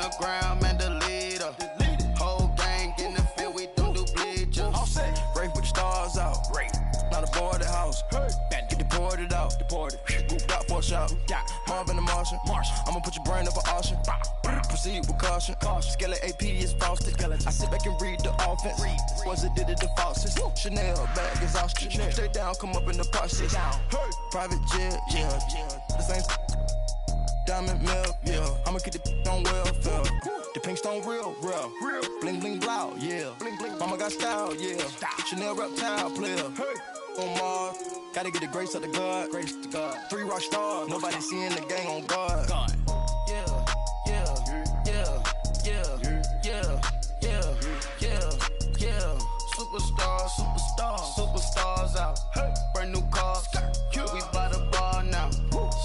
the ground, man, the leader. Whole gang in the field, we don't do bleachers. Race with the stars out. Not a boarded house. Get deported out. Moved out for a shot. Marvin the Martian. I'ma put your brain up an auction. Proceed with caution. Skeleton AP is frosted. I sit back and read the offense. Was it did it the faucets? Chanel bag is ostrich. Stay down, come up in the process. Private jet, yeah. The same diamond milk, yeah. I'ma keep the on welfare. The pink stone real. Bling bling blow, yeah. Mama got style, yeah. Chanel reptile player. On Mars, gotta get the grace of the God. 3 rock stars, nobody seeing the gang on guard. Superstars out. Brand new cars. We by the bar now.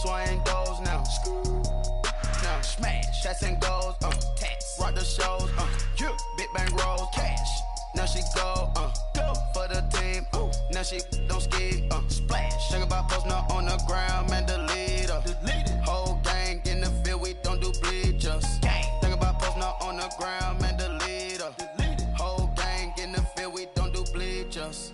Swaying doors now. Now smash. Shots and goals. Rock the shows. Big bang rolls. Cash. Now she go. For the team. Now she don't ski. Splash. Think about posting up on the ground, man, the leader. Whole gang in the field, we don't do bleachers. Think about posting up on the ground, man, the leader. Whole gang in the field, we don't do bleachers.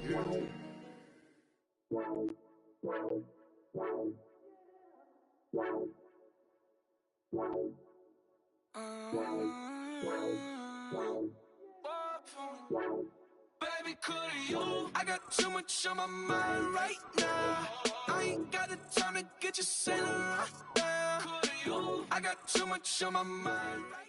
Baby, could you? I got too much on my mind right now. I ain't got the time to get you sailing right now. Could you? I got too much on my mind right now.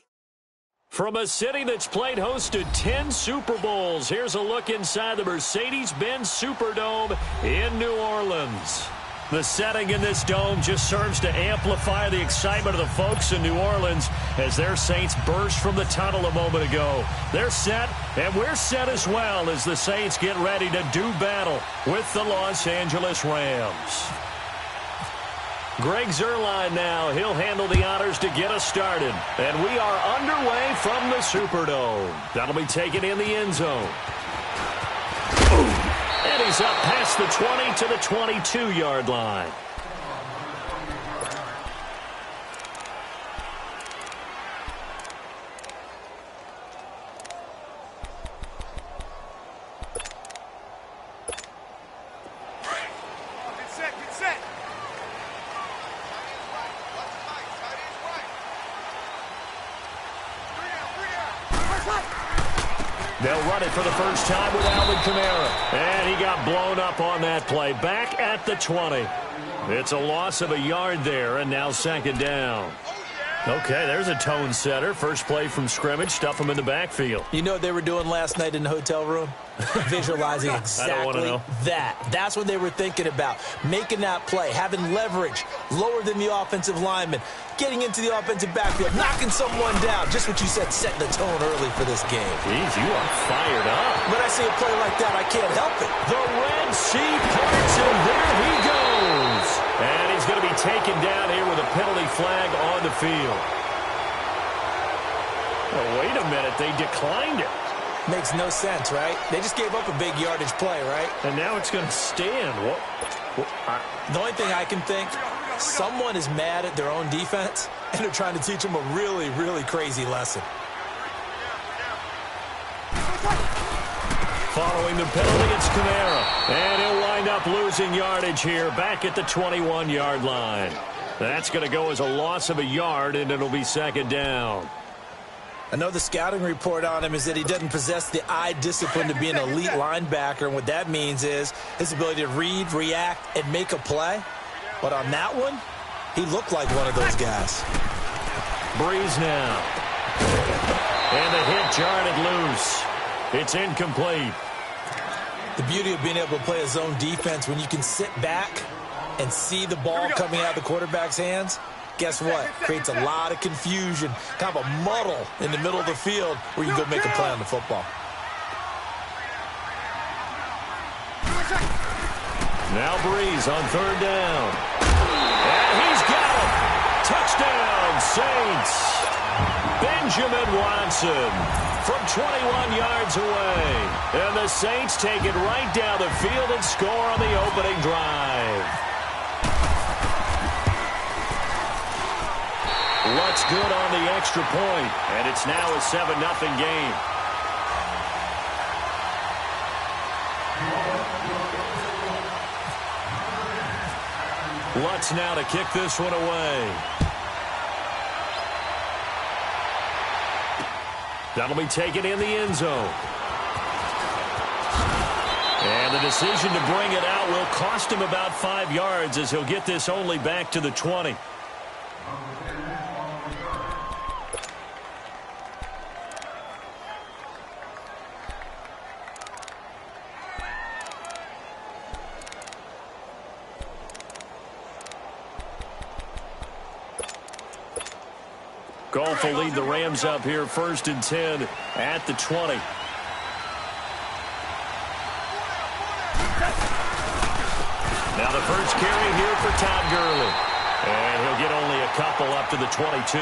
From a city that's played host to 10 Super Bowls, here's a look inside the Mercedes-Benz Superdome in New Orleans. The setting in this dome just serves to amplify the excitement of the folks in New Orleans as their Saints burst from the tunnel a moment ago. They're set, and we're set as well as the Saints get ready to do battle with the Los Angeles Rams. Greg Zuerlein now. He'll handle the honors to get us started. And we are underway from the Superdome. That'll be taken in the end zone. And he's up past the 20 to the 22-yard line. Get set. They'll run it for the first time with Alvin Kamara. And he got blown up on that play. Back at the 20. It's a loss of a yard there, and now second down. Okay, there's a tone setter. First play from scrimmage. Stuff him in the backfield. You know what they were doing last night in the hotel room? Visualizing exactly that. That's what they were thinking about. Making that play, having leverage, lower than the offensive lineman, getting into the offensive backfield, knocking someone down. Just what you said, setting the tone early for this game. Jeez, you are fired up. When I see a play like that, I can't help it. The Red Sea parts, and there he goes. And he's going to be taken down here with a penalty flag on the field. Oh, wait a minute. They declined it. Makes no sense, right? They just gave up a big yardage play, right? And now it's going to stand. The only thing I can think, someone is mad at their own defense, and they're trying to teach them a really, really crazy lesson. Following the penalty, it's Kamara. And he'll wind up losing yardage here back at the 21-yard line. That's going to go as a loss of a yard, and it'll be second down. I know the scouting report on him is that he doesn't possess the eye discipline to be an elite linebacker, and what that means is his ability to read, react, and make a play. But on that one, he looked like one of those guys. Breeze now. And the hit jarred it loose. It's incomplete. The beauty of being able to play a zone defense when you can sit back and see the ball coming out of the quarterback's hands, guess what? Creates a lot of confusion, kind of a muddle in the middle of the field where you go make a play on the football. Now Breeze on third down. And he's got him. Touchdown, Saints. Benjamin Watson from 21 yards away. And the Saints take it right down the field and score on the opening drive. What's good on the extra point, and it's now a 7-0 game. Lutz now to kick this one away. That'll be taken in the end zone. And the decision to bring it out will cost him about 5 yards as he'll get this only back to the 20. Goff will lead the Rams up here 1st and 10 at the 20. Now the first carry here for Todd Gurley. And he'll get only a couple up to the 22.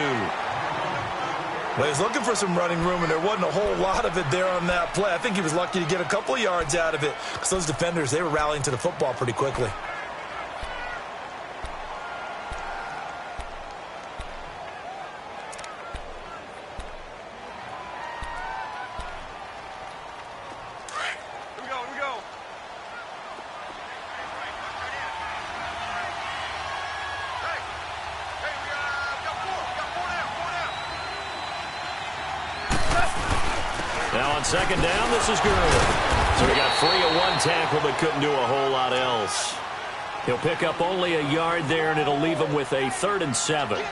Well, he's looking for some running room, and there wasn't a whole lot of it there on that play. I think he was lucky to get a couple of yards out of it because those defenders, they were rallying to the football pretty quickly. Now on second down, this is Gurley. So he got free of one tackle but couldn't do a whole lot else. He'll pick up only a yard there, and it'll leave him with a 3rd and 7.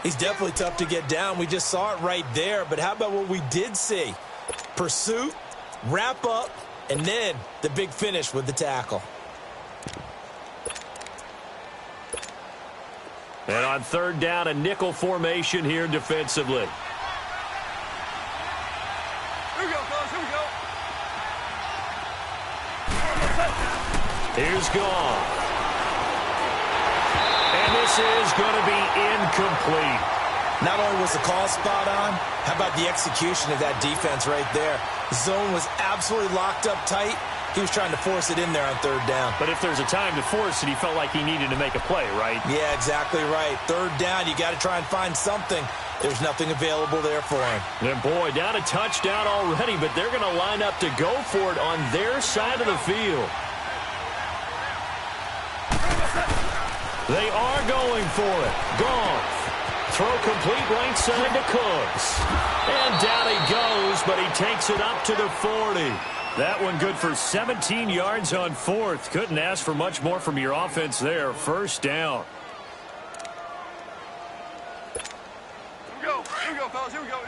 He's definitely tough to get down. We just saw it right there. But how about what we did see? Pursuit, wrap up, and then the big finish with the tackle. And on 3rd down, a nickel formation here defensively. Here's Goff. And this is going to be incomplete. Not only was the call spot on, how about the execution of that defense right there? The zone was absolutely locked up tight. He was trying to force it in there on 3rd down. But if there's a time to force it, he felt like he needed to make a play, right? Yeah, exactly right. 3rd down, you got to try and find something. There's nothing available there for him. And boy, down a touchdown already, but they're going to line up to go for it on their side of the field. They are going for it. Goff. Throw complete right side to Cooks. And down he goes, but he takes it up to the 40. That one good for 17 yards on 4th. Couldn't ask for much more from your offense there. 1st down. Here we go, fellas. Here we go.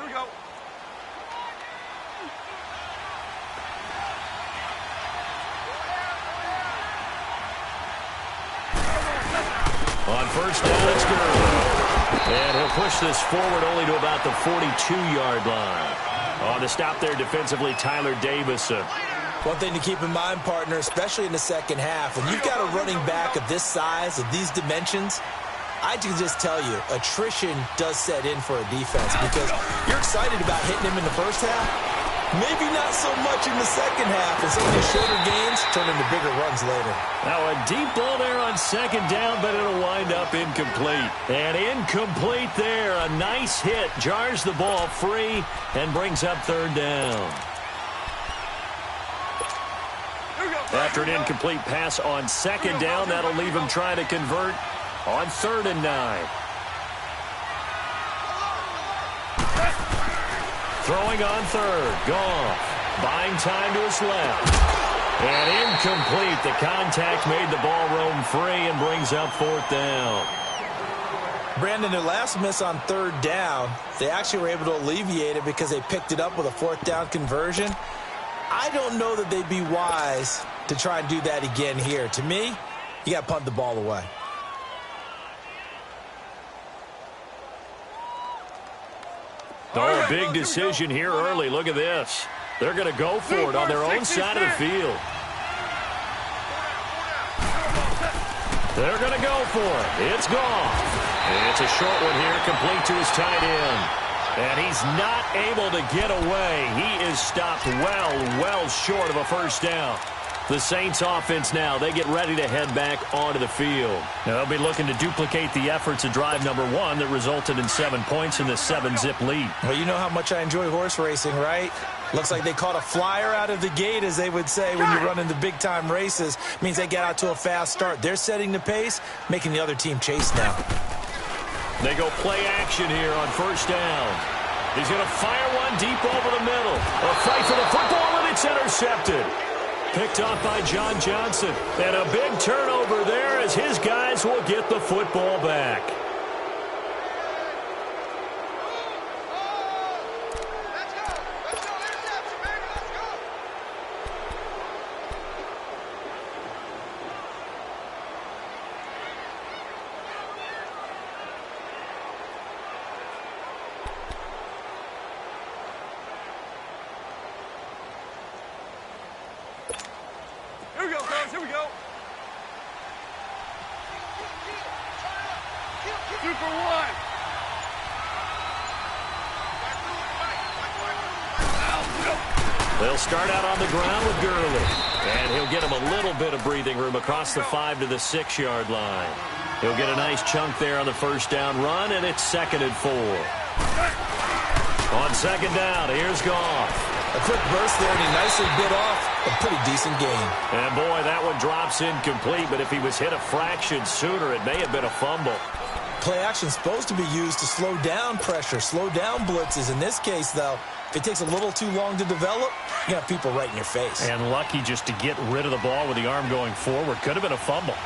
On 1st down, it's Gurley. And he'll push this forward only to about the 42-yard line. On the stop there defensively, Tyler Davison. One thing to keep in mind, partner, especially in the second half, when you've got a running back of this size, of these dimensions, I can just tell you, attrition does set in for a defense because you're excited about hitting him in the first half. Maybe not so much in the second half, and some of these shorter gains turn into bigger runs later. Now a deep ball there on 2nd down, but it'll wind up incomplete. And incomplete there. A nice hit. Jars the ball free and brings up 3rd down. After an incomplete pass on 2nd down, that'll leave him trying to convert on 3rd and 9. Throwing on 3rd. Goff. Buying time to his left. And incomplete. The contact made the ball roam free and brings up 4th down. Brandon, their last miss on 3rd down, they actually were able to alleviate it because they picked it up with a 4th down conversion. I don't know that they'd be wise to try and do that again here. To me, you got to punt the ball away. Oh, a big decision here early. Look at this. They're going to go for it on their own side of the field. They're going to go for it. It's gone. It's a short one here, complete to his tight end. And he's not able to get away. He is stopped well short of a 1st down. The Saints offense now, they get ready to head back onto the field. Now, they'll be looking to duplicate the efforts of drive number 1 that resulted in 7 points in the 7-zip lead. Well, you know how much I enjoy horse racing, right? Looks like they caught a flyer out of the gate, as they would say when you run into big-time races. Means they get out to a fast start. They're setting the pace, making the other team chase now. They go play action here on first down. He's going to fire one deep over the middle. A fight for the football, and it's intercepted. Picked off by John Johnson. And a big turnover there as his guys will get the football back. Here we go, guys. Here we go. Super one. They'll start out on the ground with Gurley. And he'll get him a little bit of breathing room across the 5 to the 6-yard line. He'll get a nice chunk there on the first down run, and it's 2nd and 4. On 2nd down, here's Goff. A quick burst there, and he nicely bit off a pretty decent gain. And, boy, that one drops incomplete, but if he was hit a fraction sooner, it may have been a fumble. Play action is supposed to be used to slow down pressure, slow down blitzes. In this case, though, if it takes a little too long to develop, you got people right in your face. And lucky just to get rid of the ball with the arm going forward. Could have been a fumble.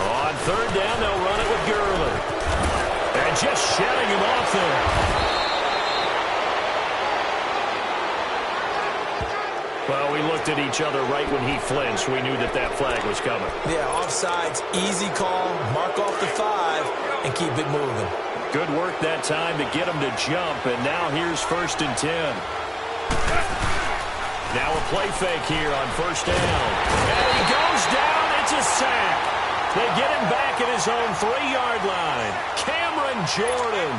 On 3rd down, they'll run it with Gurley. And just shedding him off there. Well, we looked at each other right when he flinched. We knew that that flag was coming. Yeah, offsides, easy call, mark off the 5, and keep it moving. Good work that time to get him to jump, and now here's 1st and 10. Now a play fake here on 1st down. And he goes down. It's a sack. They get him back at his own 3-yard line. Cameron Jordan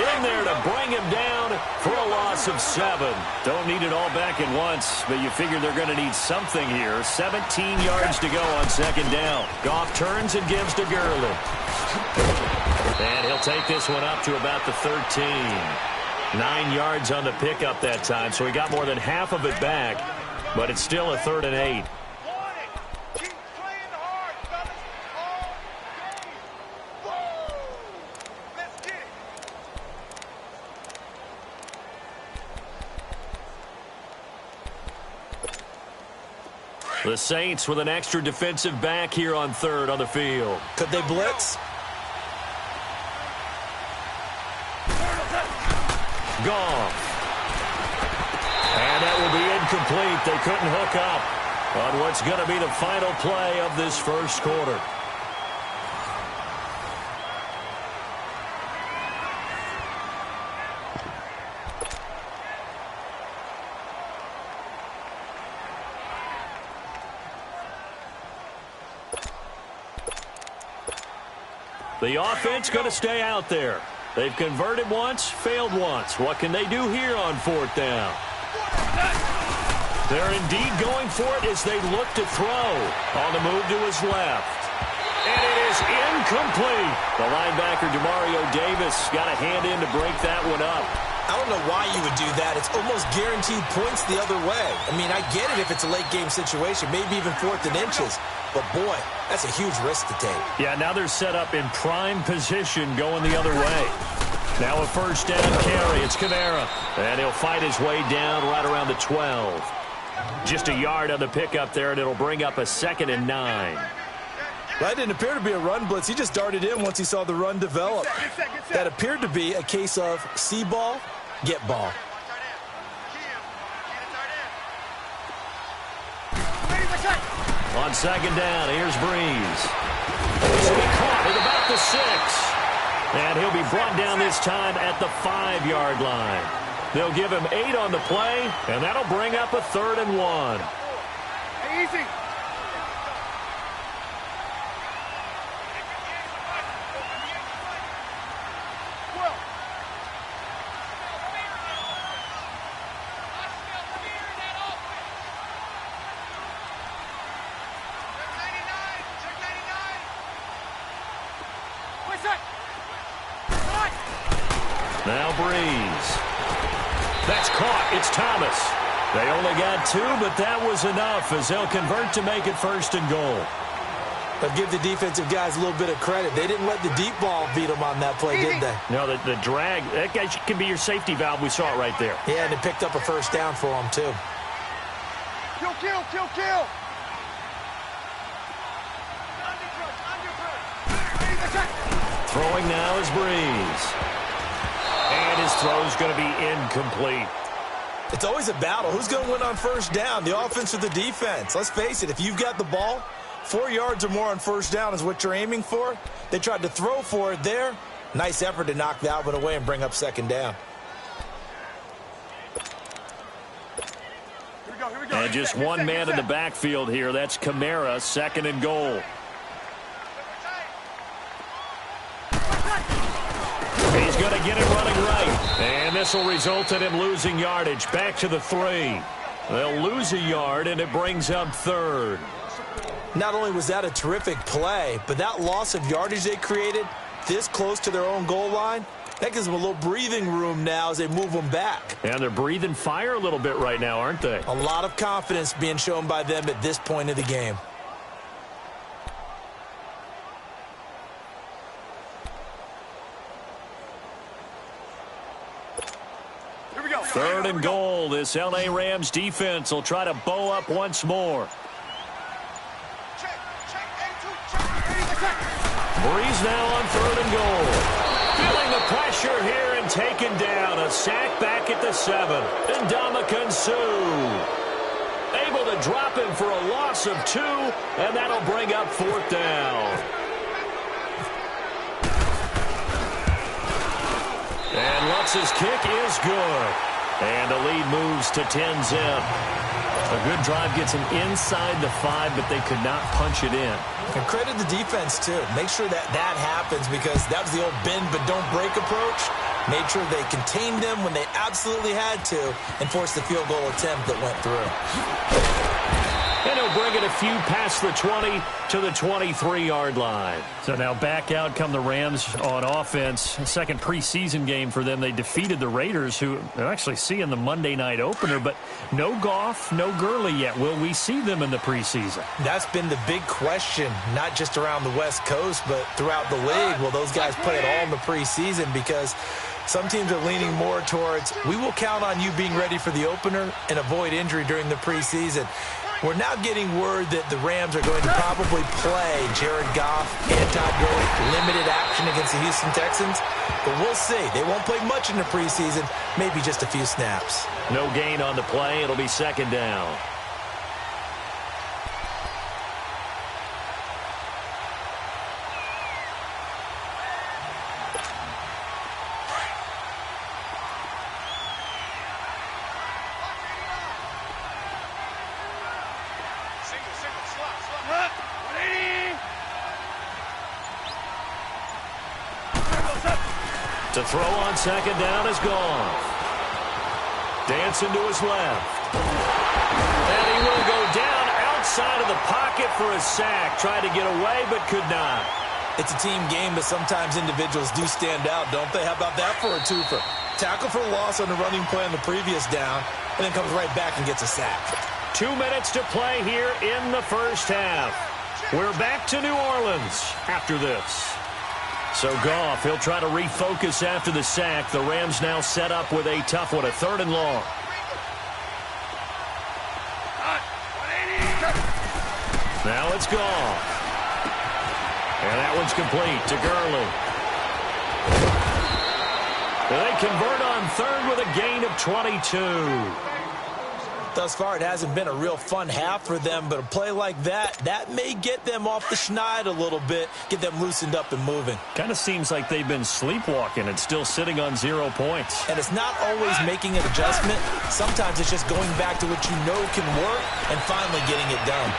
in there to bring him down for a loss of 7. Don't need it all back at once, but you figure they're going to need something here. 17 yards to go on 2nd down. Goff turns and gives to Gurley. And he'll take this one up to about the 13. 9 yards on the pickup that time, so he got more than half of it back, but it's still a 3rd and 8. The Saints with an extra defensive back here on 3rd on the field. Could they blitz? Goff. And that will be incomplete. They couldn't hook up on what's going to be the final play of this 1st quarter. The offense going to stay out there. They've converted once, failed once. What can they do here on 4th down? They're indeed going for it as they look to throw. On the move to his left. And it is incomplete. The linebacker, Demario Davis, got a hand in to break that one up. I don't know why you would do that. It's almost guaranteed points the other way. I mean, I get it if it's a late-game situation, maybe even 4th and inches. But, boy, that's a huge risk to take. Yeah, now they're set up in prime position going the other way. Now a 1st down carry. It's Kamara. And he'll fight his way down right around the 12. Just a yard on the pickup there, and it'll bring up a 2nd and 9. That didn't appear to be a run blitz. He just darted in once he saw the run develop. That appeared to be a case of see ball, get ball. On 2nd down, here's Breeze. He'll be caught at about the 6. And he'll be brought down this time at the 5-yard line. They'll give him 8 on the play, and that'll bring up a 3rd and 1. Easy. Now Breeze. That's caught. It's Thomas. They only got 2, but that was enough as they'll convert to make it 1st and goal. But give the defensive guys a little bit of credit. They didn't let the deep ball beat them on that play, did they? No, the drag, that guy can be your safety valve. We saw it right there. Yeah, and it picked up a 1st down for them, too. Kill. Throwing now is Breeze. And his throw's going to be incomplete. It's always a battle. Who's going to win on 1st down, the offense or the defense? Let's face it, if you've got the ball, 4 yards or more on 1st down is what you're aiming for. They tried to throw for it there. Nice effort to knock that one away and bring up 2nd down. Here we go. And just one man in the backfield here. That's Kamara, 2nd and goal. He's going to get it running right. And this will result in him losing yardage. Back to the 3. They'll lose a yard, and it brings up 3rd. Not only was that a terrific play, but that loss of yardage they created this close to their own goal line, that gives them a little breathing room now as they move them back. And they're breathing fire a little bit right now, aren't they? A lot of confidence being shown by them at this point of the game. Here we go. 3rd and goal. This L.A. Rams defense will try to bow up once more. Breeze now on 3rd and goal. Feeling the pressure here and taken down. A sack back at the 7. And Ndamukong Suh able to drop him for a loss of 2, and that'll bring up 4th down. And Lutz's kick is good. And the lead moves to 10-zip. A good drive gets him inside the 5, but they could not punch it in. And credit the defense, too. Make sure that happens because that was the old bend but don't break approach. Made sure they contained them when they absolutely had to and forced the field goal attempt that went through. And he'll bring it a few past the 20 to the 23-yard line. So now back out come the Rams on offense. Second preseason game for them. They defeated the Raiders, who are actually seeing the Monday night opener, but no Goff, no Gurley yet. Will we see them in the preseason? That's been the big question, not just around the West Coast, but throughout the league. Will those guys play it all in the preseason? Because some teams are leaning more towards, we will count on you being ready for the opener and avoid injury during the preseason. We're now getting word that the Rams are going to probably play Jared Goff and Todd Gurley limited action against the Houston Texans. But we'll see. They won't play much in the preseason, maybe just a few snaps. No gain on the play. It'll be 2nd down. To throw on 2nd down is Goff. Dancing to his left. And he will go down outside of the pocket for a sack. Tried to get away, but could not. It's a team game, but sometimes individuals do stand out, don't they? How about that for a twofer? Tackle for a loss on the running play on the previous down, and then comes right back and gets a sack. 2 minutes to play here in the first half. We're back to New Orleans after this. So Goff, he'll try to refocus after the sack. The Rams now set up with a tough one, a 3rd and long. Now it's Goff. And that one's complete to Gurley. They convert on 3rd with a gain of 22. Thus far, it hasn't been a real fun half for them, but a play like that may get them off the schneid a little bit, get them loosened up and moving. Kind of seems like they've been sleepwalking and still sitting on 0 points. And it's not always making an adjustment. Sometimes it's just going back to what you know can work and finally getting it done.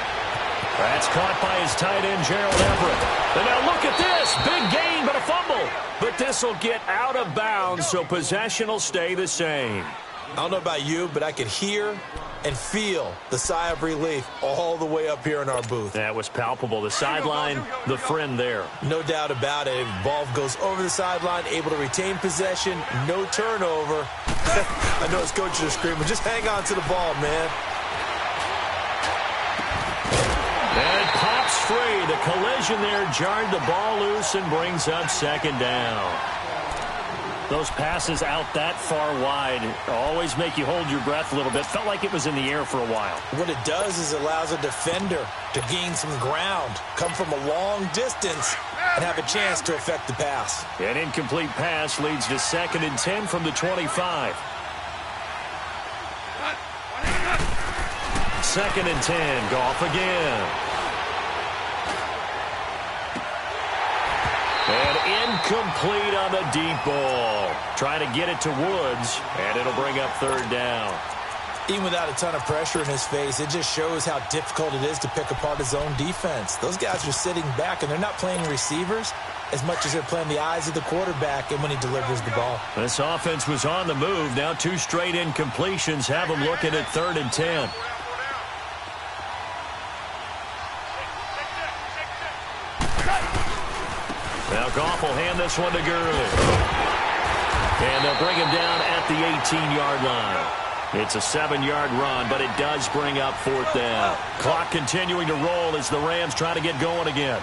That's caught by his tight end, Gerald Everett. And now look at this. Big gain, but a fumble. But this will get out of bounds, so possession will stay the same. I don't know about you, but I could hear and feel the sigh of relief all the way up here in our booth. That was palpable. The sideline, the friend there. No doubt about it. Ball goes over the sideline, able to retain possession, no turnover. I know his coaches are screaming, just hang on to the ball, man. And it pops free. The collision there jarred the ball loose and brings up second down. Those passes out that far wide always make you hold your breath a little bit. Felt like it was in the air for a while. What it does is it allows a defender to gain some ground, come from a long distance, and have a chance to affect the pass. An incomplete pass leads to 2nd and 10 from the 25. 2nd and 10. Goff again. And incomplete on the deep ball. Trying to get it to Woods, and it'll bring up 3rd down. Even without a ton of pressure in his face, it just shows how difficult it is to pick apart his own defense. Those guys are sitting back, and they're not playing receivers as much as they're playing the eyes of the quarterback and when he delivers the ball. This offense was on the move. Now 2 straight incompletions have them looking at 3rd and 10. Now Goff will hand this one to Gurley. And they'll bring him down at the 18-yard line. It's a 7-yard run, but it does bring up 4th down. Clock continuing to roll as the Rams try to get going again.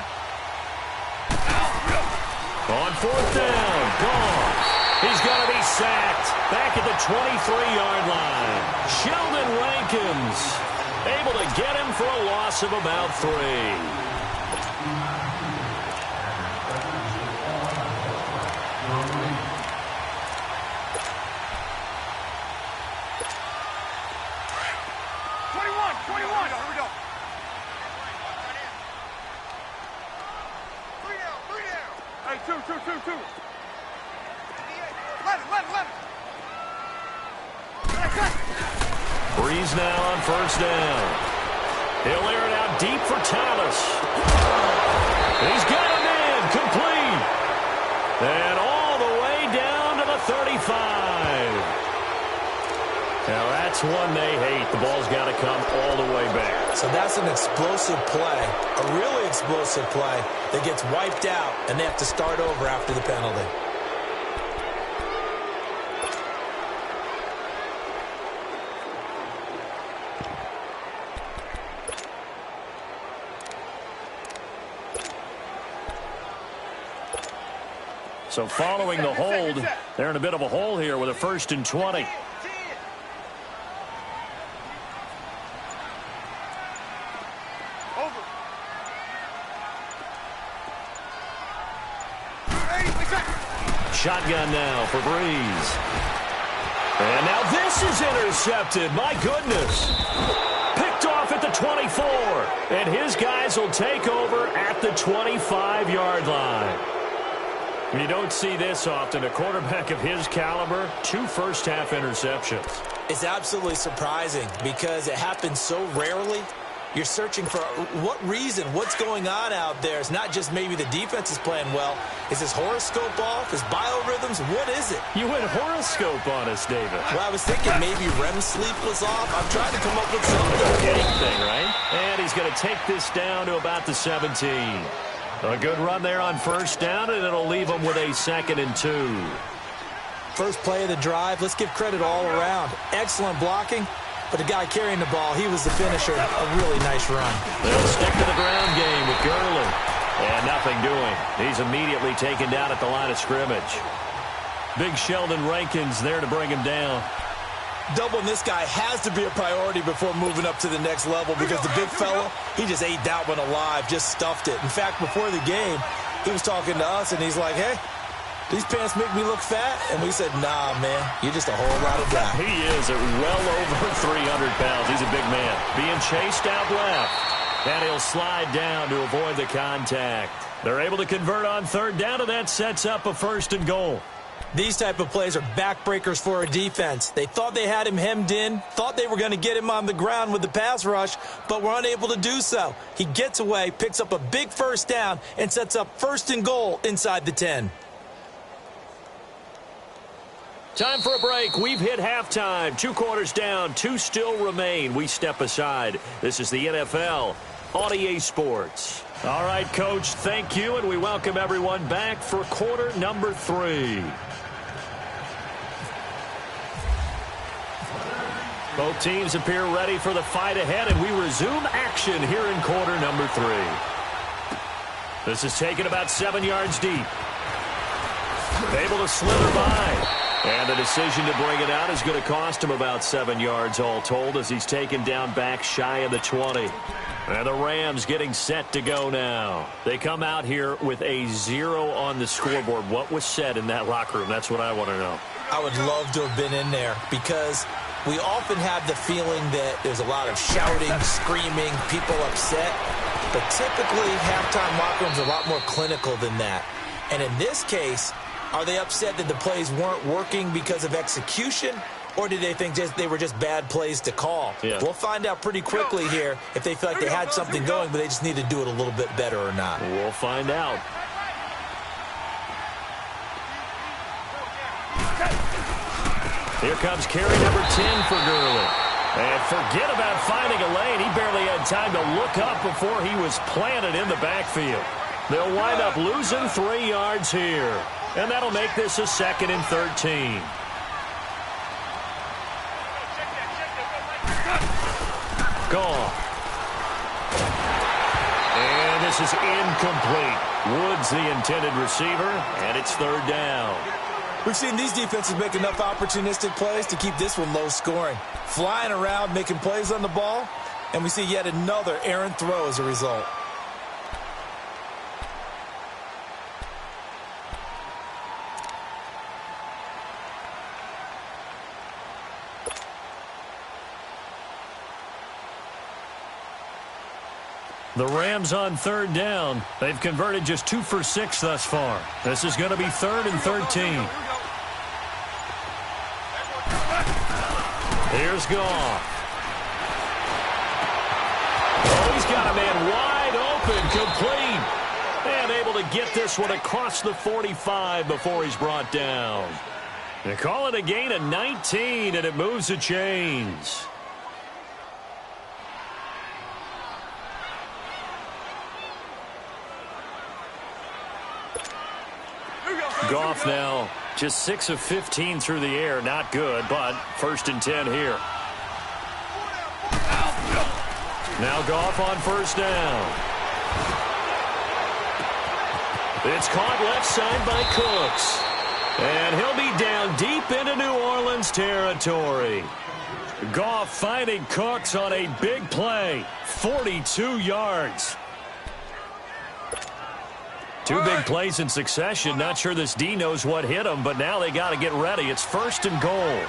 On 4th down, Goff. He's going to be sacked. Back at the 23-yard line. Sheldon Rankins able to get him for a loss of about 3. Breeze now on 1st down. He'll air it out deep for Thomas. He's got him in, complete. And all the way down to the 35. Now that's one they hate. The ball's got to come all the way back. So that's an explosive play, a really explosive play that gets wiped out, and they have to start over after the penalty. So following the hold, they're in a bit of a hole here with a 1st and 20. Shotgun now for Breeze. And now this is intercepted. My goodness. Picked off at the 24. And his guys will take over at the 25-yard line. You don't see this often. A quarterback of his caliber, 2 first-half interceptions. It's absolutely surprising because it happens so rarely. You're searching for what reason, what's going on out there. It's not just maybe the defense is playing well. Is his horoscope off? His biorhythms? What is it? You went horoscope on us, David. Well, I was thinking maybe REM sleep was off. I'm trying to come up with something. Anything, right? And he's going to take this down to about the 17. A good run there on 1st down, and it'll leave him with a 2nd and 2. First play of the drive. Let's give credit all around. Excellent blocking. But the guy carrying the ball, he was the finisher. A really nice run. They'll stick to the ground game with Gurley. And nothing doing. He's immediately taken down at the line of scrimmage. Big Sheldon Rankins there to bring him down. Doubling this guy has to be a priority before moving up to the next level because the big fella, he just ate that one alive, just stuffed it. In fact, before the game, he was talking to us, and he's like, hey, these pants make me look fat? And we said, nah, man, you're just a whole lot of guy. He is at well over 300 pounds. He's a big man. Being chased out left. And he'll slide down to avoid the contact. They're able to convert on 3rd down, and that sets up a 1st and goal. These type of plays are backbreakers for a defense. They thought they had him hemmed in, thought they were going to get him on the ground with the pass rush, but were unable to do so. He gets away, picks up a big 1st down, and sets up 1st and goal inside the 10. Time for a break. We've hit halftime. 2 quarters down. 2 still remain. We step aside. This is the NFL on EA Sports. All right, Coach, thank you, and we welcome everyone back for quarter number 3. Both teams appear ready for the fight ahead, and we resume action here in quarter number 3. This is taken about 7 yards deep. Able to slither by. And the decision to bring it out is going to cost him about 7 yards all told as he's taken down back shy of the 20. And the Rams getting set to go now. They come out here with a 0 on the scoreboard. What was said in that locker room? That's what I want to know. I would love to have been in there because we often have the feeling that there's a lot of shouting, screaming, people upset. But typically, halftime locker rooms are a lot more clinical than that. And in this case, are they upset that the plays weren't working because of execution, or did they think they were just bad plays to call? Yeah. We'll find out pretty quickly here if they feel like they had something going, but they just need to do it a little bit better or not. We'll find out. Here comes carry number 10 for Gurley. And forget about finding a lane. He barely had time to look up before he was planted in the backfield. They'll wind up losing 3 yards here. And that'll make this a 2nd and 13. Gone. And this is incomplete. Woods the intended receiver, and it's 3rd down. We've seen these defenses make enough opportunistic plays to keep this one low scoring. Flying around, making plays on the ball, and we see yet another errant throw as a result. The Rams on 3rd down. They've converted just 2 for 6 thus far. This is going to be 3rd and 13. Here's Goff. Oh, he's got a man wide open, complete. And able to get this one across the 45 before he's brought down. They call it a gain of 19, and it moves the chains. Goff now just 6 of 15 through the air. Not good, but 1st and 10 here. Now Goff on 1st down. It's caught left side by Cooks. And he'll be down deep into New Orleans territory. Goff finding Cooks on a big play. 42 yards. 2 big plays in succession. Not sure this D knows what hit him, but now they got to get ready. It's 1st and goal.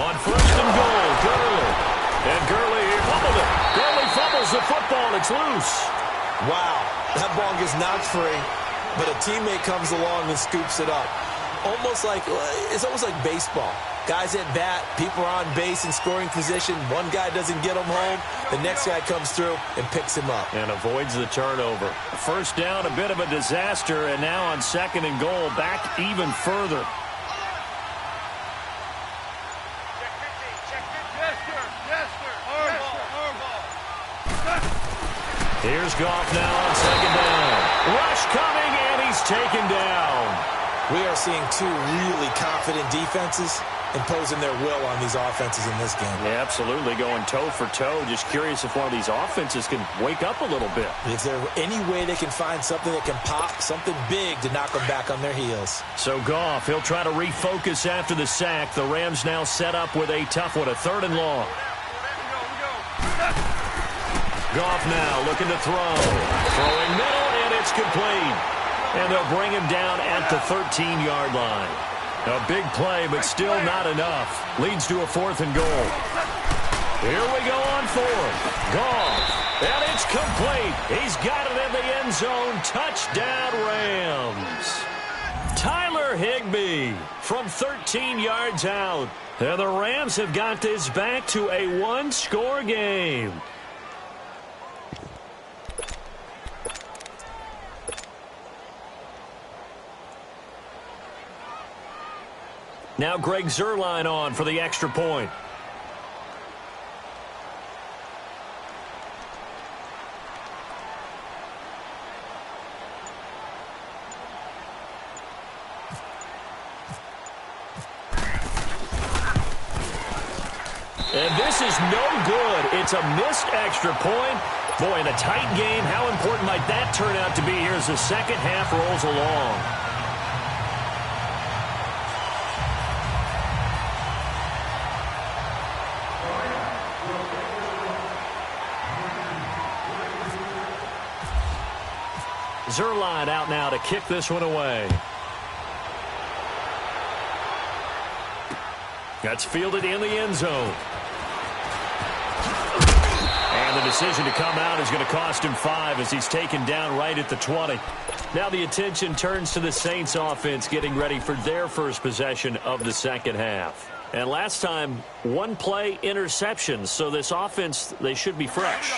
On 1st and goal, Gurley. And Gurley fumbled it. Gurley fumbles the football. It's loose. Wow, that ball gets knocked free, but a teammate comes along and scoops it up. It's almost like baseball. Guys at bat, people are on base in scoring position. One guy doesn't get him home. The next guy comes through and picks him up. And avoids the turnover. 1st down, a bit of a disaster. And now on 2nd and goal, back even further. Here's Goff now on 2nd down. Rush coming, and he's taken down. We are seeing 2 really confident defenses imposing their will on these offenses in this game. Yeah, absolutely, going toe for toe. Just curious if one of these offenses can wake up a little bit. Is there any way they can find something that can pop, something big to knock them back on their heels? So Goff, he'll try to refocus after the sack. The Rams now set up with a tough one, a 3rd and long. Goff now looking to throw. Throwing middle, and it's complete. And they'll bring him down at the 13-yard line. A big play, but still not enough. Leads to a 4th and goal. Here we go on 4th. Goff. And it's complete. He's got it in the end zone. Touchdown, Rams. Tyler Higbee from 13 yards out. And the Rams have got this back to a 1-score game. Now Greg Zuerlein on for the extra point. And this is no good. It's a missed extra point. Boy, in a tight game, how important might that turn out to be here as the second half rolls along? Zuerlein out now to kick this one away. That's fielded in the end zone. And the decision to come out is going to cost him 5 as he's taken down right at the 20. Now the attention turns to the Saints offense getting ready for their first possession of the second half. And last time, one play interceptions, so this offense, they should be fresh.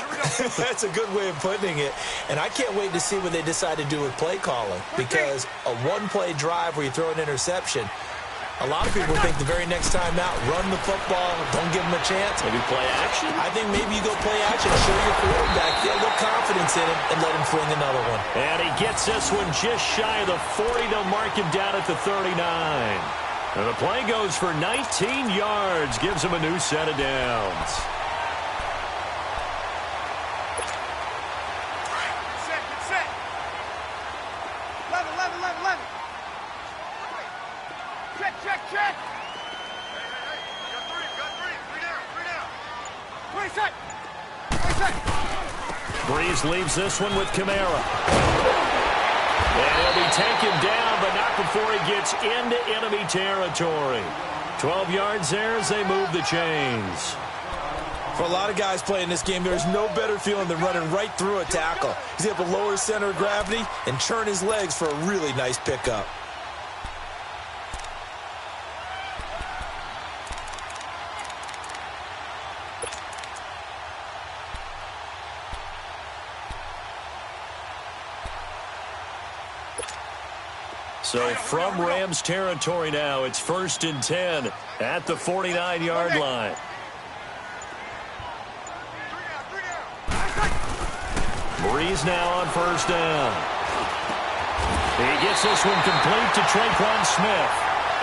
That's a good way of putting it. And I can't wait to see what they decide to do with play calling, because a one-play drive where you throw an interception, a lot of people think the very next time out, run the football, don't give them a chance. Maybe play action? I think maybe you go play action, show your quarterback, get a little confidence in him, and let him fling another one. And he gets this one just shy of the 40. They'll mark him down at the 39. And the play goes for 19 yards, gives him a new set of downs. Set. Level. Check. Hey. Got three. Three down. 20 set. Breeze leaves this one with Kamara. And he'll be taken down, but not before he gets into enemy territory. 12 yards there as they move the chains. For a lot of guys playing this game, there's no better feeling than running right through a tackle. He's able to lower his center of gravity and churn his legs for a really nice pickup. So from Rams territory now, it's 1st and 10 at the 49-yard line. Breeze now on 1st down. He gets this one complete to Traquan Smith.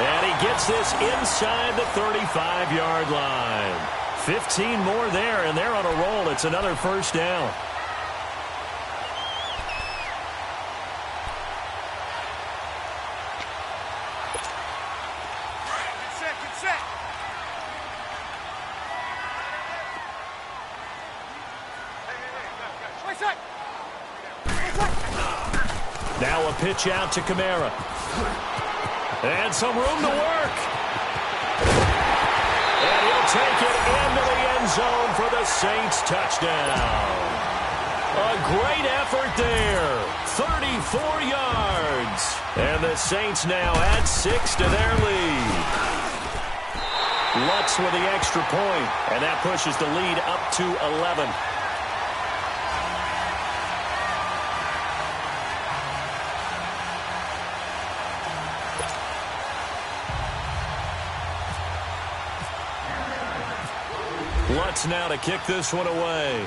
And he gets this inside the 35-yard line. 15 more there, and they're on a roll. It's another 1st down. Now a pitch out to Kamara. And some room to work. And he'll take it into the end zone for the Saints touchdown. A great effort there. 34 yards. And the Saints now add 6 to their lead. Lutz with the extra point, and that pushes the lead up to 11. Lutz now to kick this one away.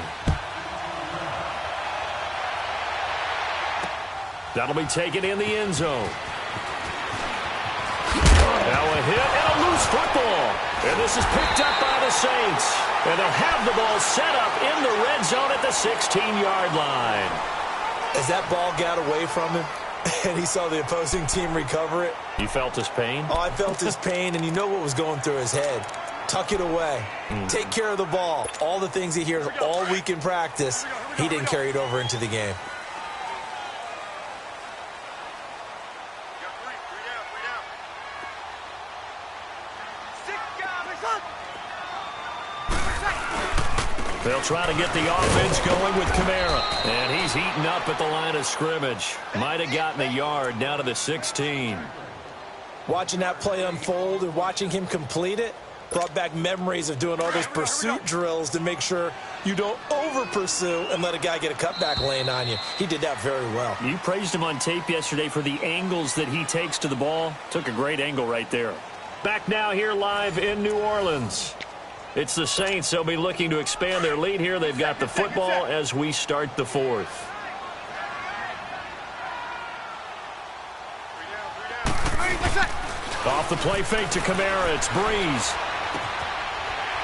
That'll be taken in the end zone. Now a hit and a loose football. And this is picked up by the Saints. And they'll have the ball set up in the red zone at the 16-yard line. As that ball got away from him and he saw the opposing team recover it. You felt his pain? Oh, I felt his pain, and you know what was going through his head. Tuck it away. Take care of the ball. All the things he hears all week in practice, he didn't carry it over into the game. They'll try to get the offense going with Kamara. And he's heating up at the line of scrimmage. Might have gotten a yard down to the 16. Watching that play unfold and watching him complete it brought back memories of doing all those pursuit drills to make sure you don't over-pursue and let a guy get a cutback lane on you. He did that very well. You praised him on tape yesterday for the angles that he takes to the ball. Took a great angle right there. Back now here live in New Orleans. It's the Saints. They'll be looking to expand their lead here. They've got the football as we start the fourth. Off the play fake to Kamara. It's Breeze.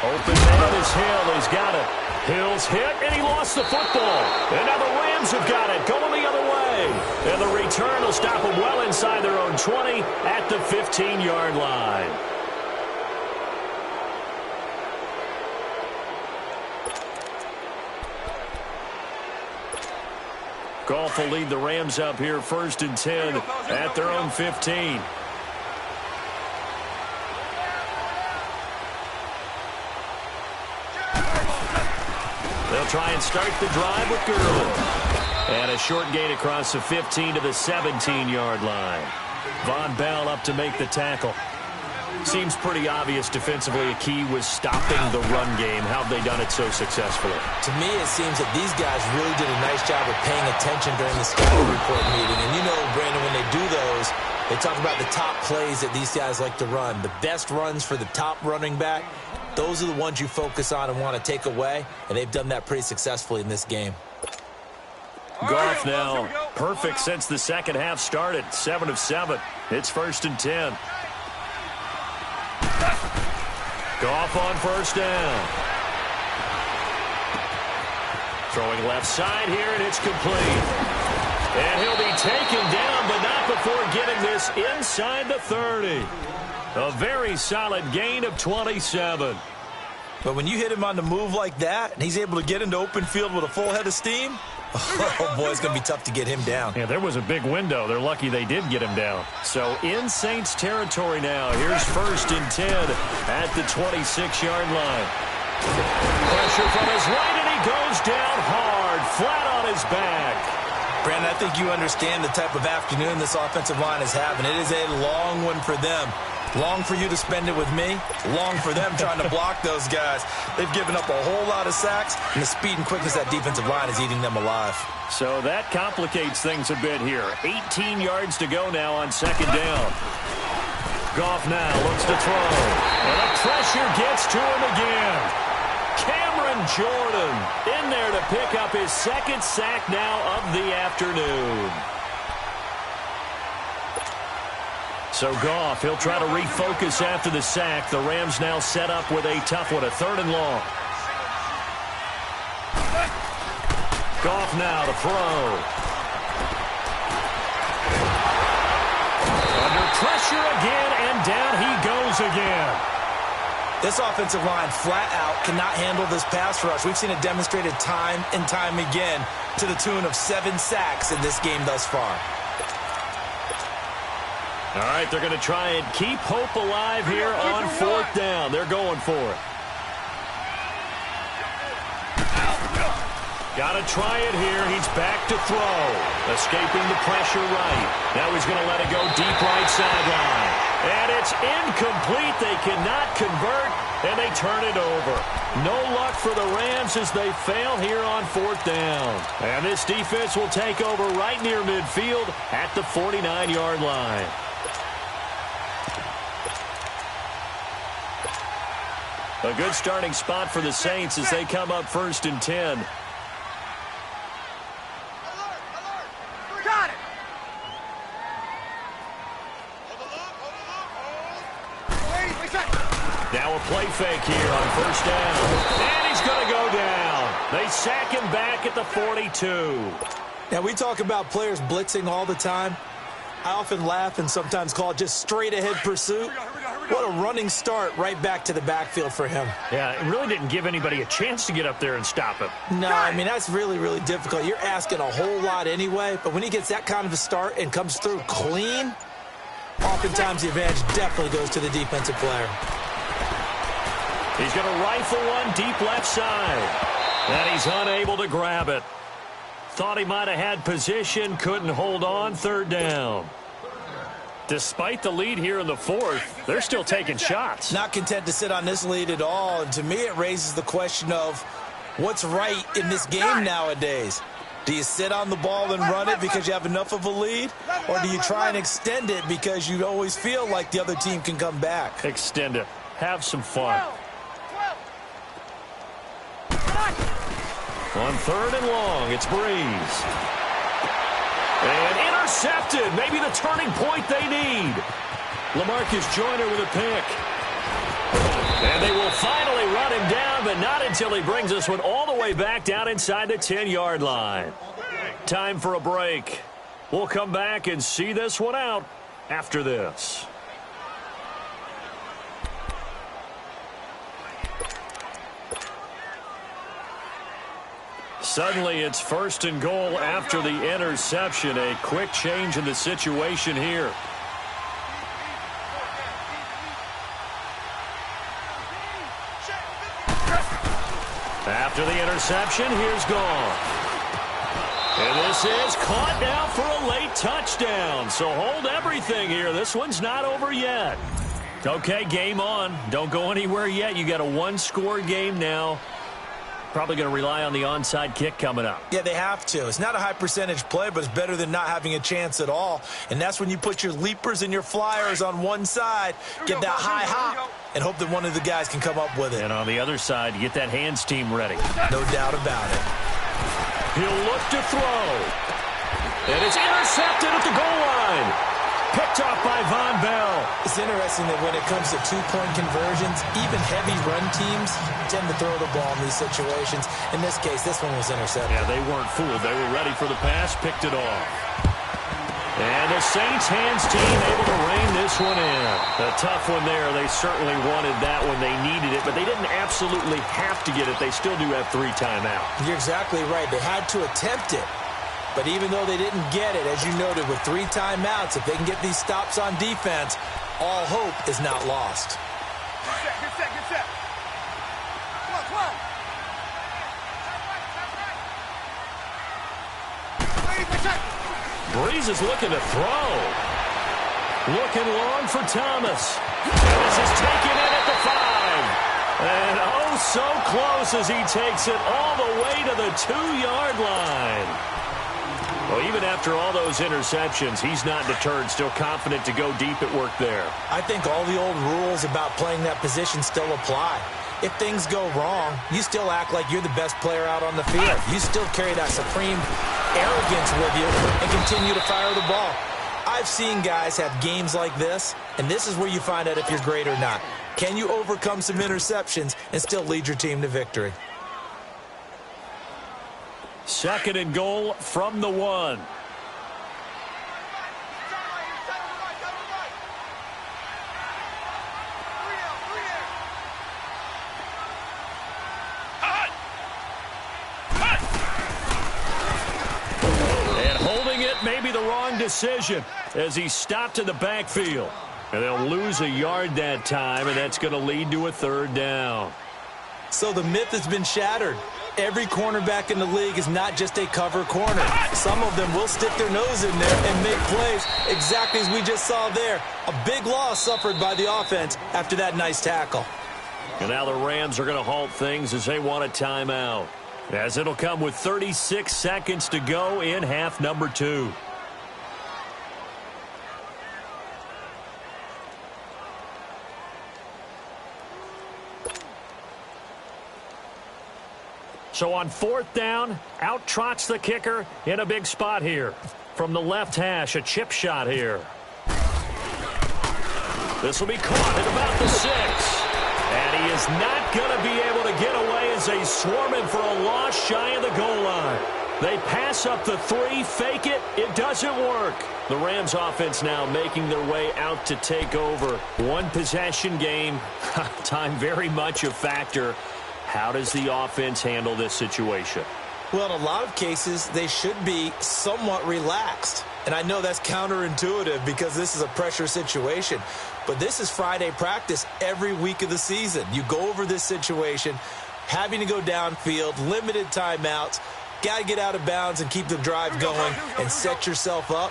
Open man is Hill. He's got it. Hill's hit, and he lost the football. And now the Rams have got it, going the other way. And the return will stop them well inside their own 20 at the 15-yard line. Goff will lead the Rams up here 1st and 10 at their own 15. They'll try and start the drive with Gurley. And a short gain across the 15 to the 17-yard line. Von Bell up to make the tackle. Seems pretty obvious defensively a key was stopping the run game. How have they done it so successfully? To me, it seems that these guys really did a nice job of paying attention during the scouting report meeting. And you know, Brandon, when they do those, they talk about the top plays that these guys like to run. The best runs for the top running back, those are the ones you focus on and want to take away. And they've done that pretty successfully in this game. Goff now perfect since the second half started. 7 of 7. It's 1st and 10. Goff on 1st down. Throwing left side here, and it's complete. And he'll be taken down, but not before getting this inside the 30. A very solid gain of 27. But when you hit him on the move like that, and he's able to get into open field with a full head of steam, oh, boy, it's going to be tough to get him down. Yeah, there was a big window. They're lucky they did get him down. So in Saints territory now. Here's 1st and 10 at the 26-yard line. Pressure from his right, and he goes down hard, flat on his back. Brandon, I think you understand the type of afternoon this offensive line is having. It is a long one for them. Long for you to spend it with me. Long for them trying to block those guys. They've given up a whole lot of sacks, and the speed and quickness of that defensive line is eating them alive. So that complicates things a bit here. 18 yards to go now on 2nd down. Goff now looks to throw. And the pressure gets to him again. Cameron Jordan in there to pick up his 2nd sack now of the afternoon. So Goff, he'll try to refocus after the sack. The Rams now set up with a tough one, a 3rd and long. Goff now to throw. Under pressure again, and down he goes again. This offensive line flat out cannot handle this pass rush. We've seen it demonstrated time and time again to the tune of 7 sacks in this game thus far. All right, they're going to try and keep hope alive here on 4th down. They're going for it. Got to try it here. He's back to throw. Escaping the pressure right. Now he's going to let it go deep right sideline. And it's incomplete. They cannot convert, and they turn it over. No luck for the Rams as they fail here on 4th down. And this defense will take over right near midfield at the 49-yard line. A good starting spot for the Saints as they come up 1st and 10. Got it. Now a play fake here on 1st down. And he's going to go down. They sack him back at the 42. Now, we talk about players blitzing all the time. I often laugh and sometimes call it just straight-ahead pursuit. What a running start right back to the backfield for him. Yeah, it really didn't give anybody a chance to get up there and stop him. No, I mean, that's really, really difficult. You're asking a whole lot anyway, but when he gets that kind of a start and comes through clean, oftentimes the advantage definitely goes to the defensive player. He's going to rifle one deep left side, and he's unable to grab it. Thought he might have had position, couldn't hold on, 3rd down. Despite the lead here in the 4th, they're still taking shots. Not content to sit on this lead at all, and to me it raises the question of what's right in this game nowadays. Do you sit on the ball and run it because you have enough of a lead? Or do you try and extend it because you always feel like the other team can come back? Extend it. Have some fun. On 3rd and long, it's Breeze. And intercepted. Maybe the turning point they need. LaMarcus Joyner with a pick. And they will finally run him down, but not until he brings this one all the way back down inside the 10-yard line. Time for a break. We'll come back and see this one out after this. Suddenly, it's 1st and goal after the interception. A quick change in the situation here. After the interception, here's Gone. And this is caught now for a late touchdown. So hold everything here. This one's not over yet. Okay, game on. Don't go anywhere yet. You got a one-score game now. Probably going to rely on the onside kick coming up. Yeah, they have to. It's not a high-percentage play, but it's better than not having a chance at all. And that's when you put your leapers and your flyers on one side, get that high hop, and hope that one of the guys can come up with it. And on the other side, you get that hands team ready. No doubt about it. He'll look to throw. And it's intercepted at the goal line. Picked off by Von Bell. It's interesting that when it comes to two-point conversions, even heavy run teams tend to throw the ball in these situations. In this case, this one was intercepted. Yeah, they weren't fooled. They were ready for the pass, picked it off. And the Saints hands team able to rein this one in. A tough one there. They certainly wanted that when they needed it, but they didn't absolutely have to get it. They still do have 3 timeouts. You're exactly right. They had to attempt it. But even though they didn't get it, as you noted, with 3 timeouts, if they can get these stops on defense, all hope is not lost. Get set. Come on. Breeze is looking to throw. Looking long for Thomas. And this is taken in at the 5. And oh, so close as he takes it all the way to the 2-yard line. Well, even after all those interceptions, he's not deterred, still confident to go deep at work there. I think all the old rules about playing that position still apply. If things go wrong, you still act like you're the best player out on the field. You still carry that supreme arrogance with you and continue to fire the ball. I've seen guys have games like this, and this is where you find out if you're great or not. Can you overcome some interceptions and still lead your team to victory? 2nd and goal from the 1. And holding it may be the wrong decision as he stopped in the backfield. And they'll lose a yard that time, and that's going to lead to a 3rd down. So the myth has been shattered. Every cornerback in the league is not just a cover corner. Some of them will stick their nose in there and make plays exactly as we just saw there. A big loss suffered by the offense after that nice tackle. And now the Rams are going to halt things as they want a timeout, as it'll come with 36 seconds to go in half number 2. So on 4th down, out trots the kicker in a big spot here. From the left hash, a chip shot here. This will be caught at about the 6. And he is not going to be able to get away as they swarm him for a loss shy of the goal line. They pass up the 3, fake it. It doesn't work. The Rams offense now making their way out to take over. One possession game. Time very much a factor. How does the offense handle this situation? Well, in a lot of cases, they should be somewhat relaxed. And I know that's counterintuitive because this is a pressure situation. But this is Friday practice every week of the season. You go over this situation, having to go downfield, limited timeouts, got to get out of bounds and keep the drive going and set yourself up.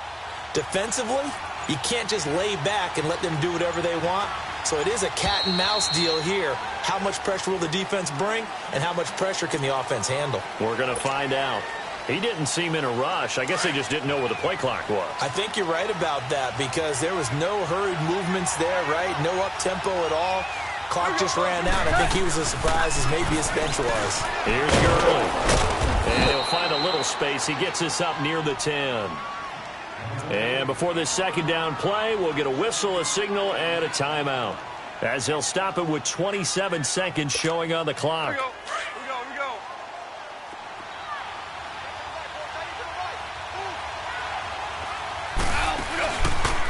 Defensively, you can't just lay back and let them do whatever they want. So it is a cat and mouse deal here. How much pressure will the defense bring, and how much pressure can the offense handle? We're going to find out. He didn't seem in a rush. I guess they just didn't know where the play clock was. I think you're right about that because there was no hurried movements there, right? No up-tempo at all. Clock just ran out. I think he was as surprised as maybe his bench was. Here's Gurley. And he'll find a little space. He gets us up near the 10. And before this second down play, we'll get a whistle, a signal, and a timeout, as he'll stop it with 27 seconds showing on the clock. Here we go.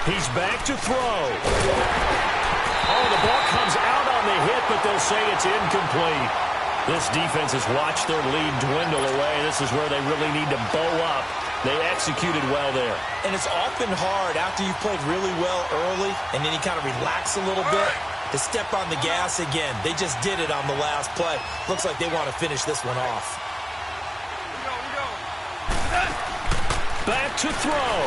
He's back to throw. Oh, the ball comes out on the hit, but they'll say it's incomplete. This defense has watched their lead dwindle away. This is where they really need to bow up. They executed well there. And it's often hard after you've played really well early and then you kind of relax a little bit to step on the gas again. They just did it on the last play. Looks like they want to finish this one off. Back to throw.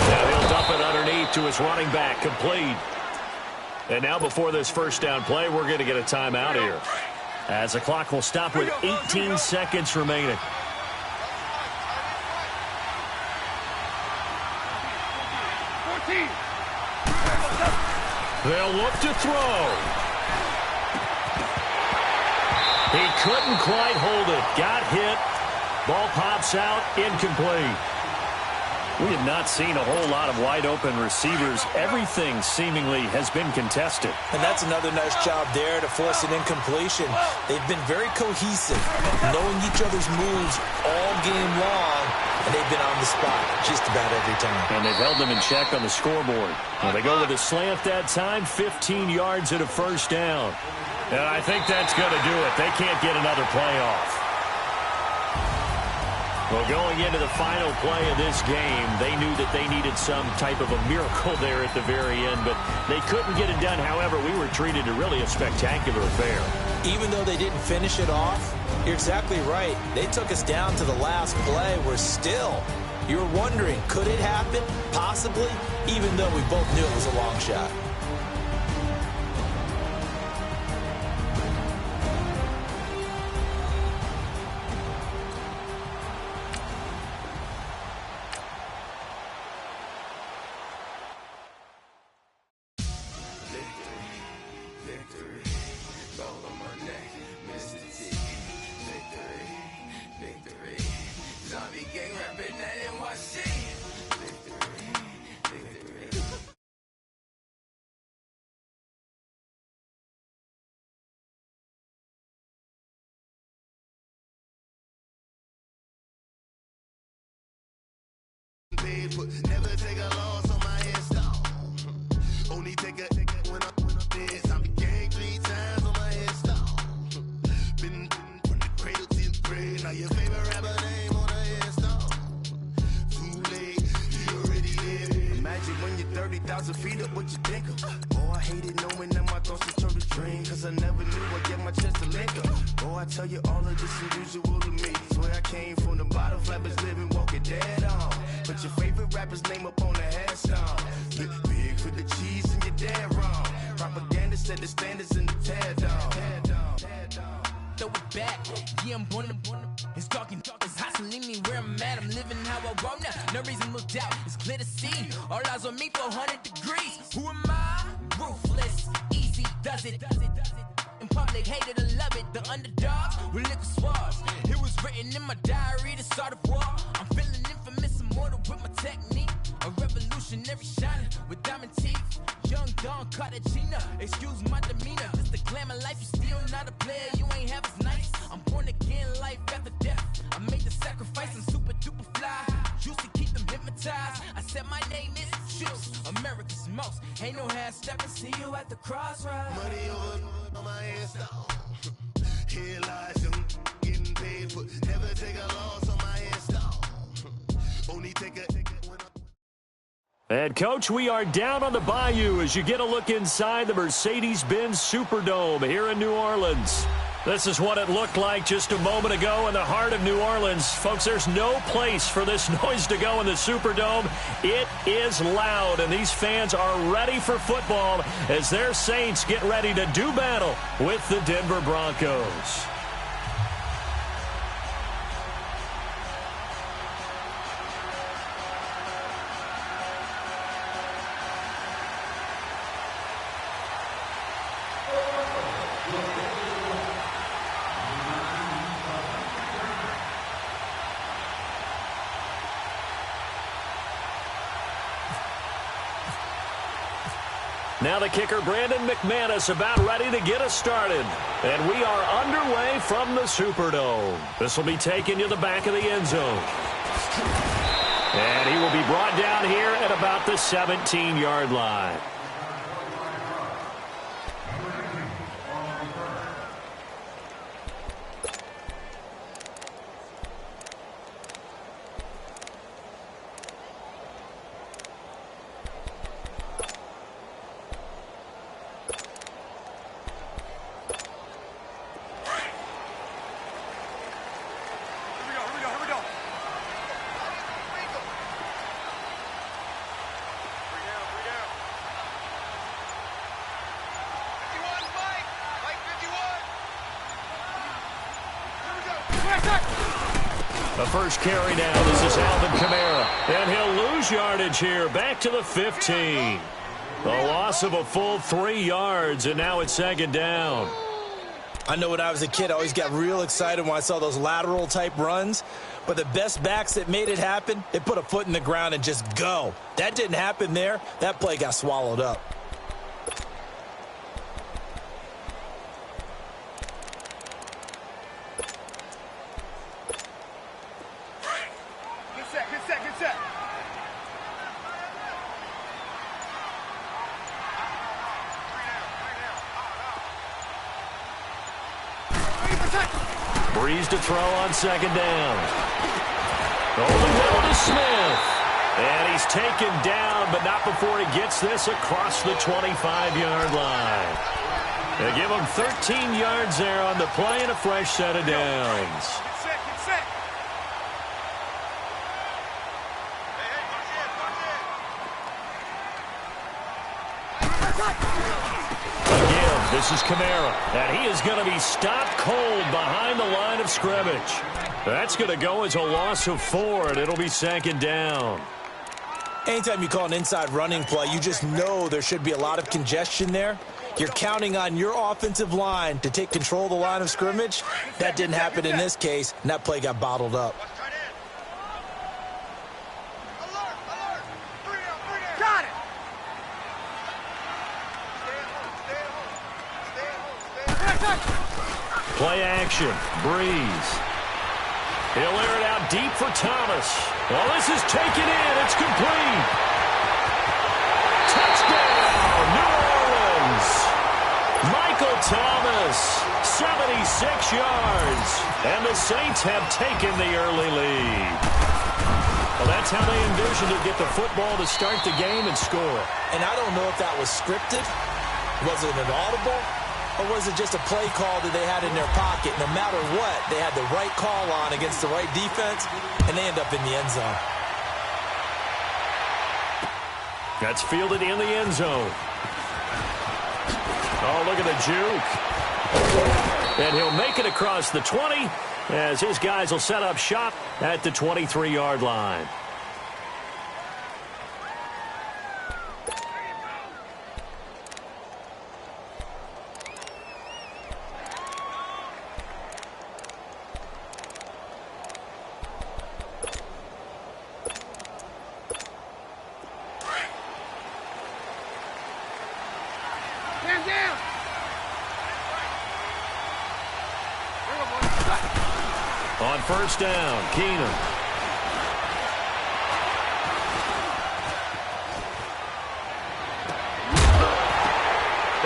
Now he'll dump it underneath to his running back, complete. And now before this first down play, we're going to get a timeout here, as the clock will stop with 18 seconds remaining. They'll look to throw. He couldn't quite hold it. Got hit. Ball pops out, incomplete. We have not seen a whole lot of wide-open receivers. Everything seemingly has been contested. And that's another nice job there to force an incompletion. They've been very cohesive, knowing each other's moves all game long, and they've been on the spot just about every time. And they've held them in check on the scoreboard. Well, they go with a slant that time, 15 yards and a first down. And I think that's going to do it. They can't get another play off. Well, going into the final play of this game, they knew that they needed some type of a miracle there at the very end, but they couldn't get it done. However, we were treated to really a spectacular affair. Even though they didn't finish it off, you're exactly right. They took us down to the last play. We're still, you're wondering, could it happen? Possibly, even though we both knew it was a long shot. Never take a loss on my headstone. Only take a when I'm dead. I be gang 3 times on my headstone. Been from the cradle to the grave. Now your favorite rapper name on a headstone. Too late, you already dead. Imagine when you're 30,000 feet up, what you think of? Oh, I hated knowing that my thoughts would turn to dream. Cause I never knew I'd get my chest to link up. Oh, I tell you all of this unusual to me. Swear I came from the bottom, flappers living, walking dead on. Put your favorite rapper's name up on the headstone. Big for the cheese and you're dead wrong. Propaganda set the standards in the tear down. Throw it back, yeah, I'm born to it's talking, it's hustling me where I'm at. I'm living how I want now. No reason to doubt, it's clear to see. All eyes on me, 400 degrees. Who am I? Ruthless, easy, does it. In public, hated and love it. The underdogs with liquor swabs. It was written in my diary, the start of war. I'm feeling infamous, immortal with my technique. A revolutionary shining with diamond teeth. Young Don Cartagena, excuse my demeanor. This the glamour life, you still not a player. You ain't half as nice. I'm born again, life after death. I made the sacrifice and super duper fly. Used to keep them hypnotized. I said my name is Juice, America's most. Ain't no half stepping. See you at the crossroads. Money over on my headstone. Here lies young getting paid for. Never take a loss on my headstone. Only take a when I'm And, Coach, we are down on the bayou as you get a look inside the Mercedes-Benz Superdome here in New Orleans. This is what it looked like just a moment ago in the heart of New Orleans. Folks, there's no place for this noise to go in the Superdome. It is loud, and these fans are ready for football as their Saints get ready to do battle with the Denver Broncos. Now the kicker, Brandon McManus, about ready to get us started. And we are underway from the Superdome. This will be taken to the back of the end zone. And he will be brought down here at about the 17-yard line. The first carry now. This is Alvin Kamara. And he'll lose yardage here. Back to the 15. A loss of a full 3 yards, and now it's second down. I know when I was a kid, I always got real excited when I saw those lateral-type runs. But the best backs that made it happen, they put a foot in the ground and just go. That didn't happen there. That play got swallowed up. Breeze to throw on second down. Over the middle to Smith. And he's taken down, but not before he gets this across the 25-yard line. They give him 13 yards there on the play and a fresh set of downs. Get set. Again, this is Kamara, and he is going to be stopped cold behind the line of scrimmage. That's going to go as a loss of 4, and it'll be second down. Anytime you call an inside running play, you just know there should be a lot of congestion there. You're counting on your offensive line to take control of the line of scrimmage. That didn't happen in this case, and that play got bottled up. Got it. Play action. Breeze. He'll air it out deep for Thomas. Well, this is taken in. It's complete. Touchdown, New Orleans. Michael Thomas, 76 yards. And the Saints have taken the early lead. Well, that's how they envisioned to get the football to start the game and score. And I don't know if that was scripted. Was it an audible? Or was it just a play call that they had in their pocket? No matter what, they had the right call on against the right defense, and they end up in the end zone. That's fielded in the end zone. Oh, look at the juke. And he'll make it across the 20 as his guys will set up shop at the 23-yard line. On first down, Keenum.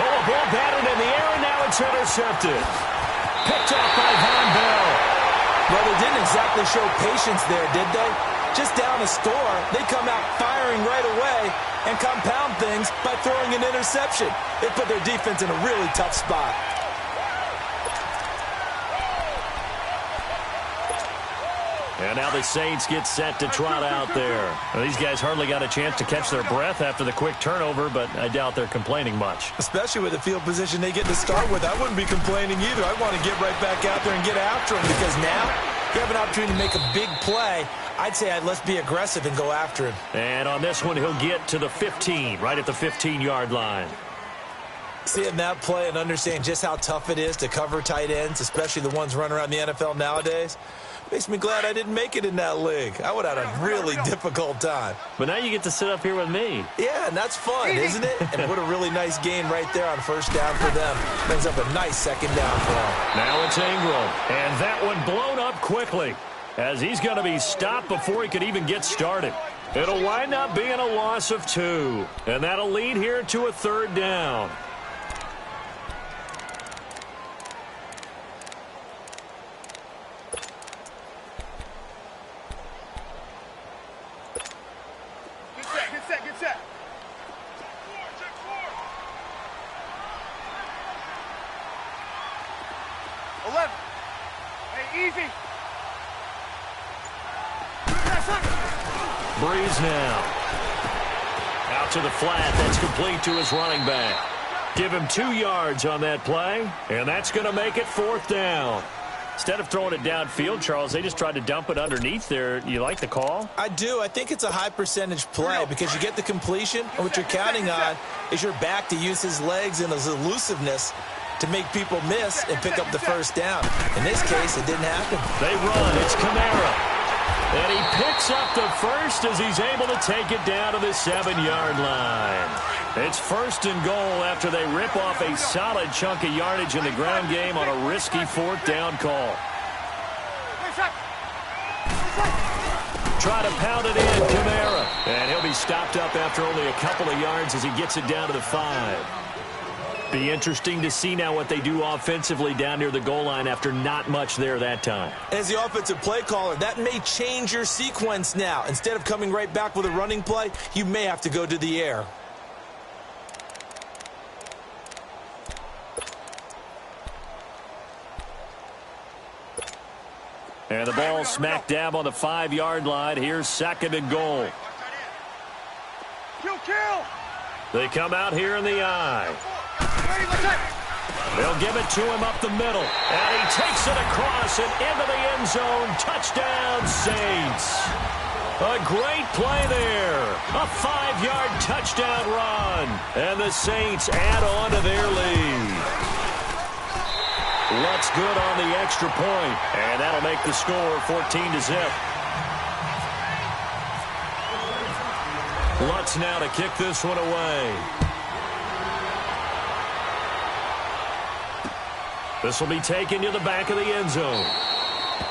Oh, a ball batted in the air, and now it's intercepted. Picked off by Von Bell. Well, they didn't exactly show patience there, did they? Just down a score, they come out firing right away and compound things by throwing an interception. It put their defense in a really tough spot. And now the Saints get set to trot out there. Well, these guys hardly got a chance to catch their breath after the quick turnover, but I doubt they're complaining much. Especially with the field position they get to start with. I wouldn't be complaining either. I want to get right back out there and get after them because now you have an opportunity to make a big play. I'd say let's be aggressive and go after him. And on this one, he'll get to the 15, right at the 15-yard line. Seeing that play and understand just how tough it is to cover tight ends, especially the ones running around the NFL nowadays. Makes me glad I didn't make it in that league. I would have had a really difficult time. But now you get to sit up here with me. Yeah, and that's fun, isn't it? And what a really nice gain right there on first down for them. Brings up a nice second down for them. Now it's Ingram. And that one blown up quickly, as he's going to be stopped before he could even get started. It'll wind up being a loss of 2. And that'll lead here to a third down. Get set. 11. Hey, easy. Breeze now. Out to the flat. That's complete to his running back. Give him 2 yards on that play, and that's going to make it 4th down. Instead of throwing it downfield, Charles, they just tried to dump it underneath there. You like the call? I do. I think it's a high percentage play because you get the completion, and what you're counting on is your back to use his legs and his elusiveness to make people miss and pick up the first down. In this case, it didn't happen. They run. It's Kamara. And he picks up the first as he's able to take it down to the 7-yard line. It's 1st and goal after they rip off a solid chunk of yardage in the ground game on a risky 4th down call. Try to pound it in, Kamara. And he'll be stopped up after only a couple of yards as he gets it down to the 5. Be interesting to see now what they do offensively down near the goal line after not much there that time. As the offensive play caller, that may change your sequence now. Instead of coming right back with a running play, you may have to go to the air. And the ball smack dab on the 5-yard line. Here's 2nd and goal. Kill. They come out here in the eye. They'll give it to him up the middle. And he takes it across and into the end zone. Touchdown, Saints. A great play there. A 5-yard touchdown run. And the Saints add on to their lead. Lutz good on the extra point. And that'll make the score 14-0. Lutz now to kick this one away. This will be taken to the back of the end zone.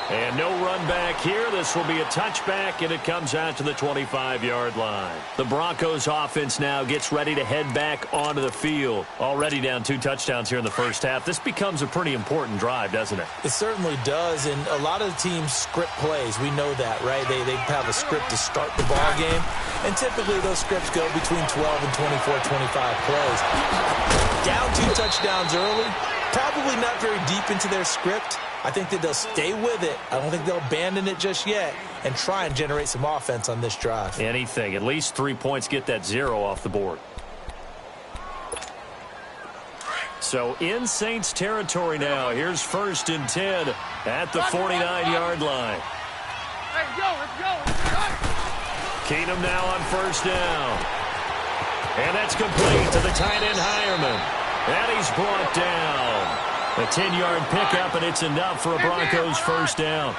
And no run back here. This will be a touchback, and it comes out to the 25-yard line. The Broncos offense now gets ready to head back onto the field. Already down 2 touchdowns here in the first half. This becomes a pretty important drive, doesn't it? It certainly does, and a lot of the teams script plays. We know that, right? They have a script to start the ball game, and typically those scripts go between 12 and 24, 25 plays. Down 2 touchdowns early, probably not very deep into their script. I think that they'll stay with it. I don't think they'll abandon it just yet and try and generate some offense on this drive. Anything. At least 3 points, get that 0 off the board. So in Saints territory now. Here's 1st and 10 at the 49-yard line. Let's go. Keenum now on 1st down. And that's complete to the tight end Hireman. And he's brought down. A 10-yard pickup, and it's enough for a Broncos 1st down.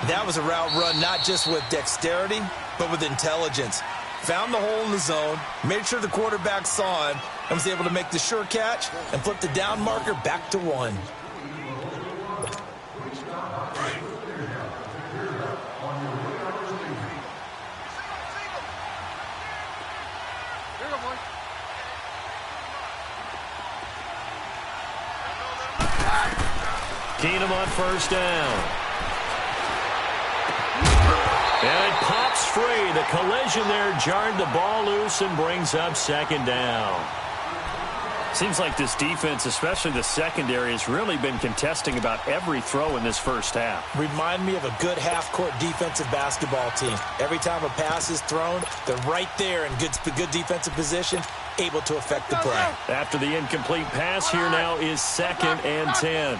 That was a route run not just with dexterity, but with intelligence. Found the hole in the zone, made sure the quarterback saw him, and was able to make the sure catch and flip the down marker back to 1. Keenum on 1st down. And it pops free. The collision there jarred the ball loose and brings up 2nd down. Seems like this defense, especially the secondary, has really been contesting about every throw in this first half. Remind me of a good half-court defensive basketball team. Every time a pass is thrown, they're right there in good defensive position, able to affect the play. After the incomplete pass, here now is 2nd and 10.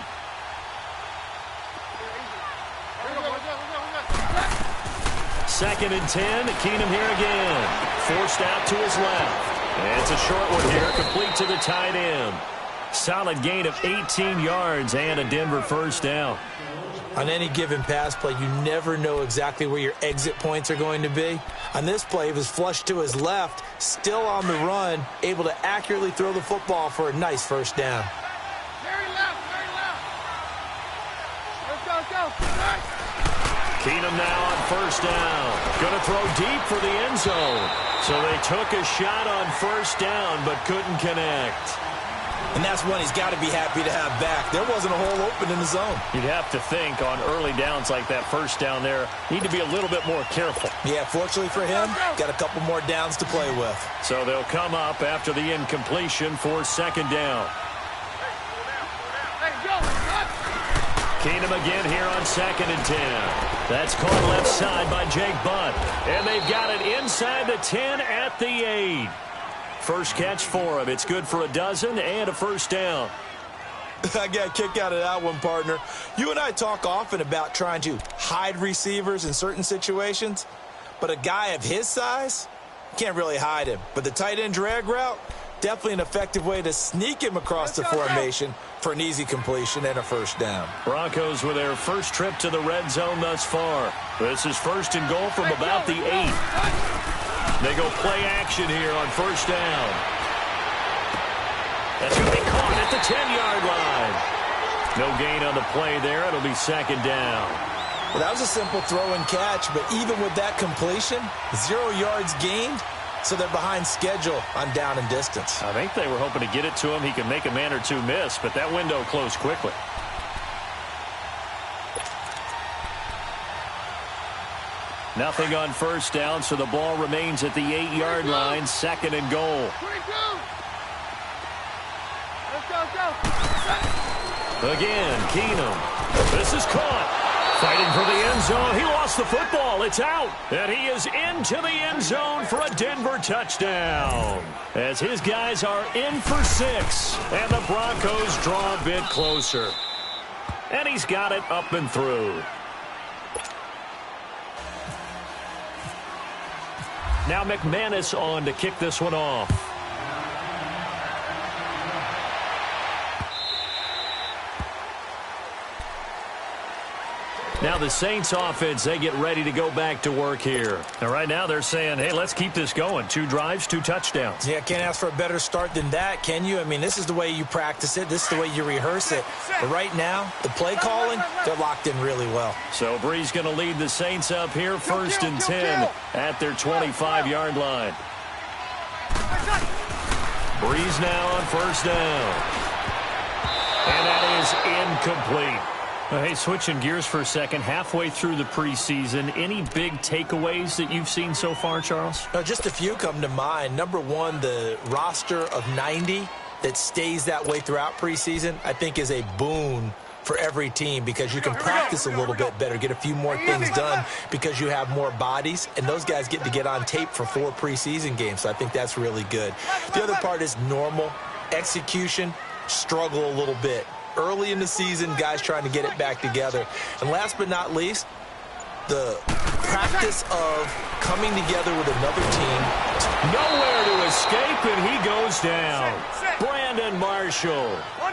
Second and 10. Keenum here again. Forced out to his left. And it's a short one here, complete to the tight end. Solid gain of 18 yards and a Denver 1st down. On any given pass play, you never know exactly where your exit points are going to be. On this play, he was flushed to his left, still on the run, able to accurately throw the football for a nice first down. Very left, very left. Let's go. Keenum now on first down. Going to throw deep for the end zone. So they took a shot on first down, but couldn't connect. And that's one he's got to be happy to have back. There wasn't a hole open in the zone. You'd have to think on early downs like that first down there, need to be a little bit more careful. Yeah, fortunately for him, got a couple more downs to play with. So they'll come up after the incompletion for second down. Hey, go. Keenum again here on 2nd and 10. That's caught left side by Jake Butt. And they've got it inside the 10 at the 8. First catch for him. It's good for a dozen and a first down. I got a kick out of that one, partner. You and I talk often about trying to hide receivers in certain situations, but a guy of his size, can't really hide him. But the tight end drag route, definitely an effective way to sneak him across the formation for an easy completion and a first down. Broncos with their first trip to the red zone thus far. This is first and goal from about the 8. They go play action here on first down. That's going to be caught at the 10-yard line. No gain on the play there. It'll be second down. Well, that was a simple throw and catch, but even with that completion, 0 yards gained, so they're behind schedule on down and distance. I think they were hoping to get it to him. He could make a man or two miss, but that window closed quickly. Nothing on first down, so the ball remains at the 8-yard line, second and goal. 22. Let's go. Again, Keenum. This is caught. Fighting for the end zone. He lost the football. It's out. And he is into the end zone for a Denver touchdown. As his guys are in for 6. And the Broncos draw a bit closer. And he's got it up and through. Now McManus on to kick this one off. Now the Saints offense, they get ready to go back to work here. And right now they're saying, hey, let's keep this going. 2 drives, 2 touchdowns. Yeah, can't ask for a better start than that, can you? I mean, this is the way you practice it. This is the way you rehearse it. But right now, the play calling, they're locked in really well. So Breeze going to lead the Saints up here, first and 10 at their 25-yard line. Breeze now on first down. And that is incomplete. Hey, switching gears for a second, halfway through the preseason, any big takeaways that you've seen so far, Charles? Just a few come to mind. Number one, the roster of 90 that stays that way throughout preseason, I think is a boon for every team because you can practice a little bit better, get a few more things done because you have more bodies, and those guys get to get on tape for 4 preseason games, so I think that's really good. The other part is normal execution, struggle a little bit. Early in the season, guys trying to get it back together. And last but not least, the practice of coming together with another team. Nowhere to escape, and he goes down. Brandon Marshall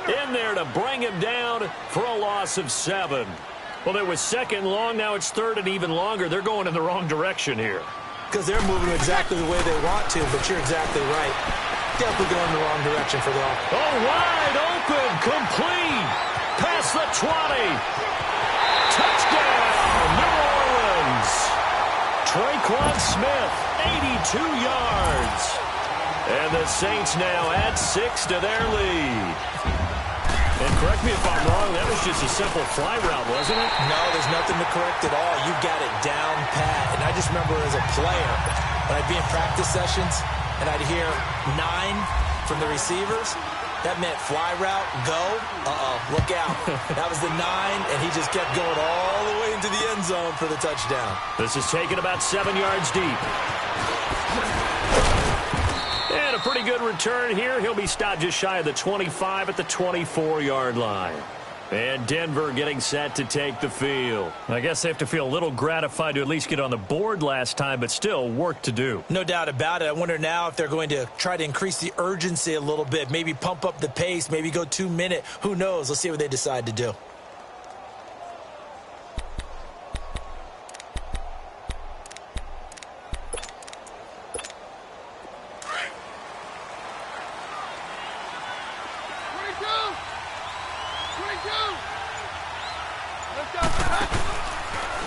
in there to bring him down for a loss of 7. Well, it was second long. Now it's third and even longer. They're going in the wrong direction here. Because they're moving exactly the way they want to, but you're exactly right. Definitely going in the wrong direction for the offense. Oh, wide open, complete, past the 20. Touchdown, New Orleans. Traquan Smith, 82 yards. And the Saints now add 6 to their lead. And correct me if I'm wrong, that was just a simple fly route, wasn't it? No, there's nothing to correct at all. You got it down pat. And I just remember as a player, when I'd be in practice sessions, and I'd hear 9 from the receivers. That meant fly route, go. Look out. That was the 9, and he just kept going all the way into the end zone for the touchdown. This is taken about 7 yards deep. And a pretty good return here. He'll be stopped just shy of the 25 at the 24-yard line. And Denver getting set to take the field. I guess they have to feel a little gratified to at least get on the board last time, but still work to do. No doubt about it. I wonder now if they're going to try to increase the urgency a little bit, maybe pump up the pace, maybe go 2-minute. Who knows? Let's see what they decide to do.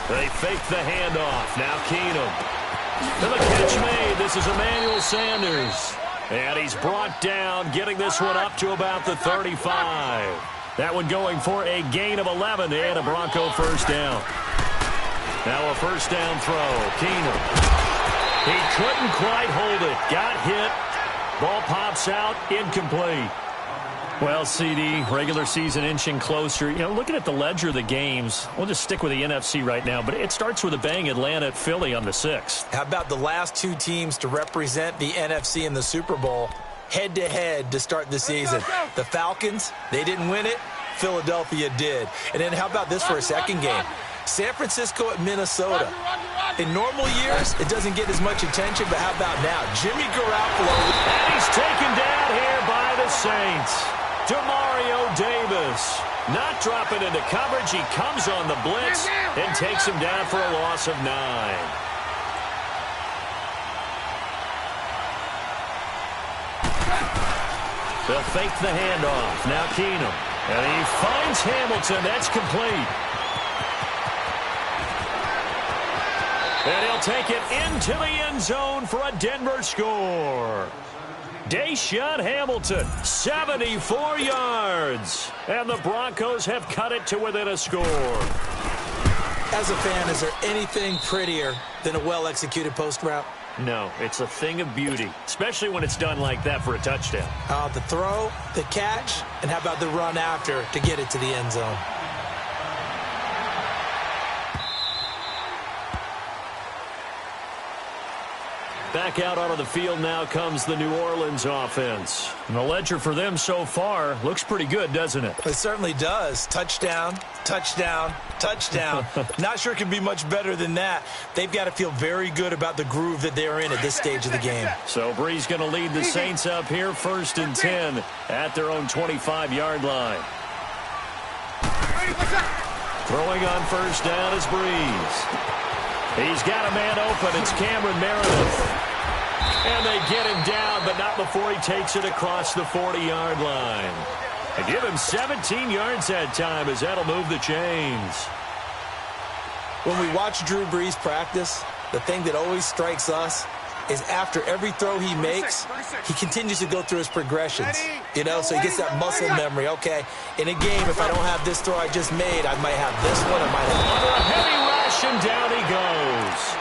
They fake the handoff. Now Keenum. And the catch made. This is Emmanuel Sanders. And he's brought down, getting this one up to about the 35. That one going for a gain of 11 and a Bronco first down. Now a first down throw. Keenum. He couldn't quite hold it. Got hit. Ball pops out. Incomplete. Well, CD, regular season inching closer. You know, looking at the ledger of the games, we'll just stick with the NFC right now, but it starts with a bang. Atlanta at Philly on the 6th. How about the last two teams to represent the NFC in the Super Bowl head-to-head to start the season? The Falcons, they didn't win it. Philadelphia did. And then how about this for a second game? San Francisco at Minnesota. In normal years, it doesn't get as much attention, but how about now? Jimmy Garoppolo. And he's taken down here by the Saints. Demario Davis not dropping into coverage. He comes on the blitz and takes him down for a loss of 9. They'll fake the handoff. Now Keenum. And he finds Hamilton. That's complete. And he'll take it into the end zone for a Denver score. Deshaun Hamilton, 74 yards. And the Broncos have cut it to within a score. As a fan, is there anything prettier than a well-executed post route? No, it's a thing of beauty, especially when it's done like that for a touchdown. The throw, the catch, and how about the run after to get it to the end zone? Back out onto the field now comes the New Orleans offense. And the ledger for them so far looks pretty good, doesn't it? It certainly does. Touchdown, touchdown, touchdown. Not sure it can be much better than that. They've got to feel very good about the groove that they're in at this stage of the game. So Brees going to lead the Saints up here, 1st and 10 at their own 25-yard line. Throwing on first down is Brees. He's got a man open. It's Cameron Meredith. And they get him down, but not before he takes it across the 40-yard line. They give him 17 yards that time as that'll move the chains. When we watch Drew Brees practice, the thing that always strikes us is after every throw he makes, he continues to go through his progressions. You know, so he gets that muscle memory. Okay, in a game, if I don't have this throw I just made, I might have this one, I might have... Under a heavy rush, and down he goes.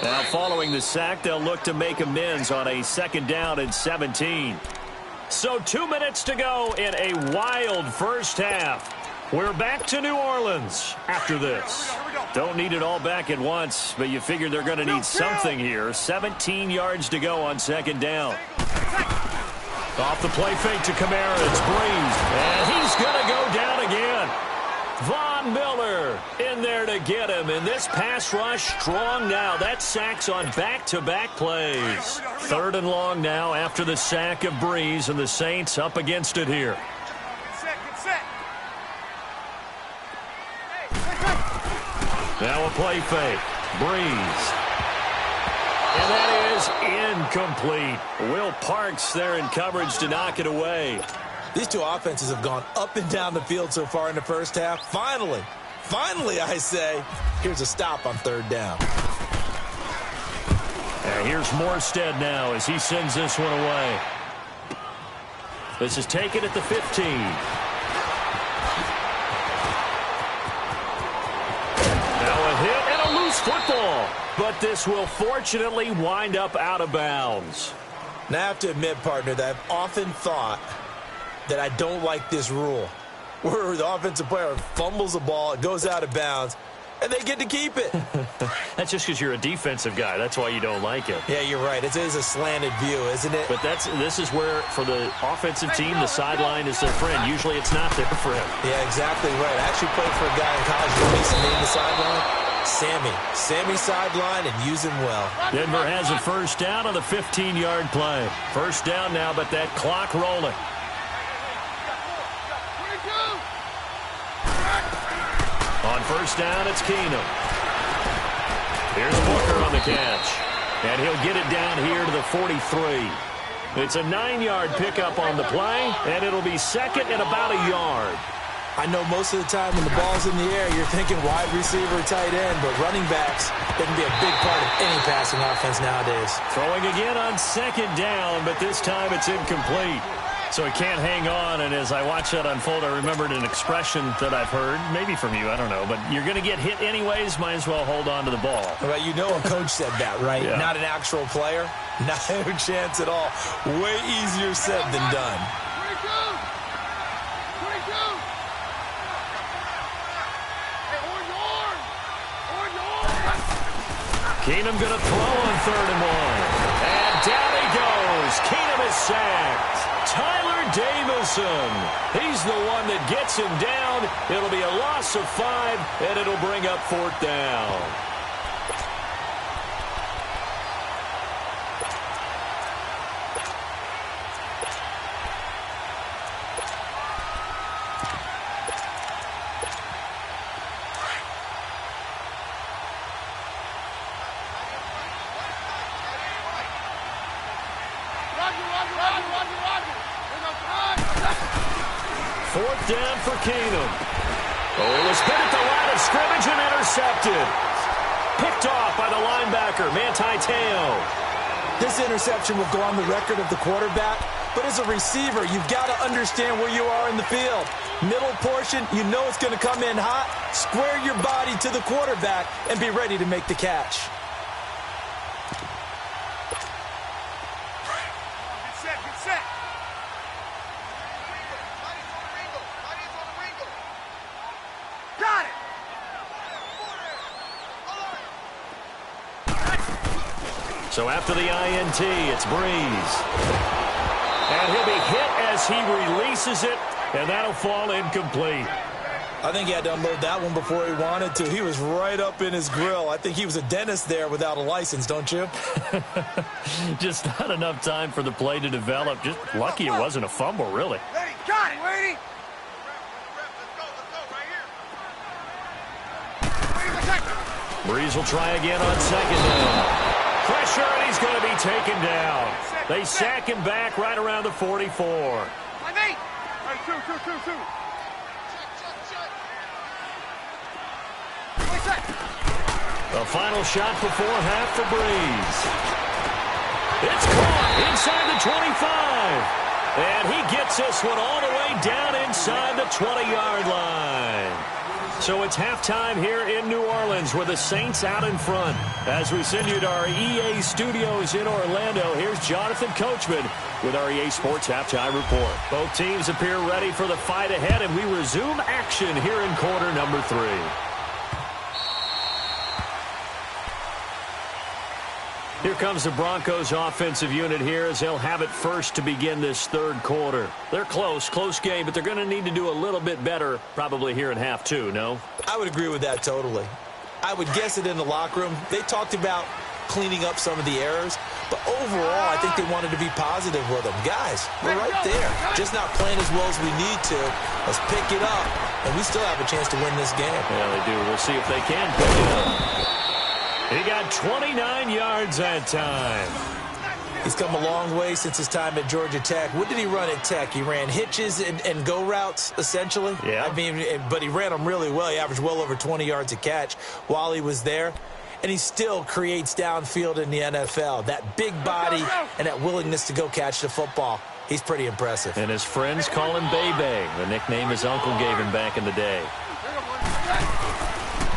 Now, following the sack, they'll look to make amends on a 2nd down and 17. So 2 minutes to go in a wild first half. We're back to New Orleans after this. Don't need it all back at once, but you figure they're going to need something here. 17 yards to go on 2nd down. Off the play fake to Kamara. It's Brees. And he's going to go down again. Von Miller in there to get him. And this pass rush strong now. That sack's on back-to-back plays. 3rd and long now after the sack of Brees, and the Saints up against it here. Now a play fake. Brees. And that is incomplete. Will Parks there in coverage to knock it away. These two offenses have gone up and down the field so far in the first half. Finally, I say, here's a stop on 3rd down. And here's Morstead now as he sends this one away. This is taken at the 15. Football, but this will fortunately wind up out of bounds. Now, I have to admit, partner, that I've often thought that I don't like this rule, where the offensive player fumbles the ball, it goes out of bounds, and they get to keep it. That's just because you're a defensive guy. That's why you don't like it. Yeah, you're right. It is a slanted view, isn't it? But this is where, for the offensive team, the sideline is their friend. Usually it's not their friend. Yeah, exactly right. I actually played for a guy in college who used to name the sideline Sammy sideline, and use him well. Denver has a first down on the 15-yard play. First down now, but that clock rolling. On first down, it's Keenum. Here's Booker on the catch. And he'll get it down here to the 43. It's a 9-yard pickup on the play, and it'll be 2nd and about a yard. I know most of the time when the ball's in the air, you're thinking wide receiver, tight end, but running backs, they can be a big part of any passing offense nowadays. Throwing again on second down, but this time it's incomplete. So he can't hang on, and as I watch that unfold, I remembered an expression that I've heard, maybe from you, I don't know, but you're going to get hit anyways, might as well hold on to the ball. Well, you know a coach said that, right? Yeah. Not an actual player. Not a chance at all. Way easier said than done. 22! 22! Hey, Keenum going to throw on 3rd and 1. And down he goes. Keenum is sacked. Tyler Davison. He's the one that gets him down. It'll be a loss of 5, and it'll bring up 4th down. Fourth down for Keenum. Oh, it was hit at the line of scrimmage and intercepted. Picked off by the linebacker, Manti Te'o. This interception will go on the record of the quarterback, but as a receiver, you've got to understand where you are in the field. Middle portion, you know it's going to come in hot. Square your body to the quarterback and be ready to make the catch. So after the INT, it's Breeze. And he'll be hit as he releases it, and that'll fall incomplete. I think he had to unload that one before he wanted to. He was right up in his grill. I think he was a dentist there without a license, don't you? Just not enough time for the play to develop. Just lucky it wasn't a fumble, really. Ready, got it, ready. Breeze will try again on 2nd down. Pressure, and he's going to be taken down. They sack him back right around the 44. The final shot before half for Breeze. It's caught inside the 25. And he gets this one all the way down inside the 20-yard line. So it's halftime here in New Orleans with the Saints out in front. As we send you to our EA studios in Orlando, here's Jonathan Coachman with our EA Sports Halftime Report. Both teams appear ready for the fight ahead, and we resume action here in quarter number 3. Here comes the Broncos offensive unit here as they'll have it first to begin this 3rd quarter. They're close game, but they're going to need to do a little bit better probably here in half 2, no? I would agree with that totally. I would guess it in the locker room. They talked about cleaning up some of the errors, but overall, I think they wanted to be positive with them. Guys, we're right there. Just not playing as well as we need to. Let's pick it up, and we still have a chance to win this game. Yeah, they do. We'll see if they can pick it up. He got 29 yards that time. He's come a long way since his time at Georgia Tech. What did he run at Tech? He ran hitches and go routes, essentially. Yeah. I mean, but he ran them really well. He averaged well over 20 yards a catch while he was there. And he still creates downfield in the NFL. That big body and that willingness to go catch the football. He's pretty impressive. And his friends call him Bebe, the nickname his uncle gave him back in the day.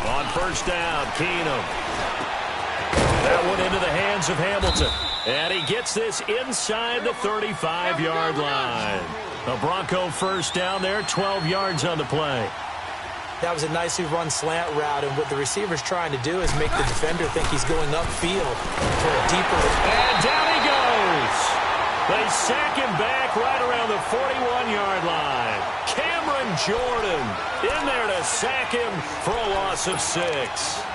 On 1st down, Keenum. That one into the hands of Hamilton. And he gets this inside the 35-yard line. A Bronco 1st down there, 12 yards on the play. That was a nicely run slant route, and what the receiver's trying to do is make the defender think he's going upfield for a deeper. And down he goes. They sack him back right around the 41-yard line. Cameron Jordan in there to sack him for a loss of 6.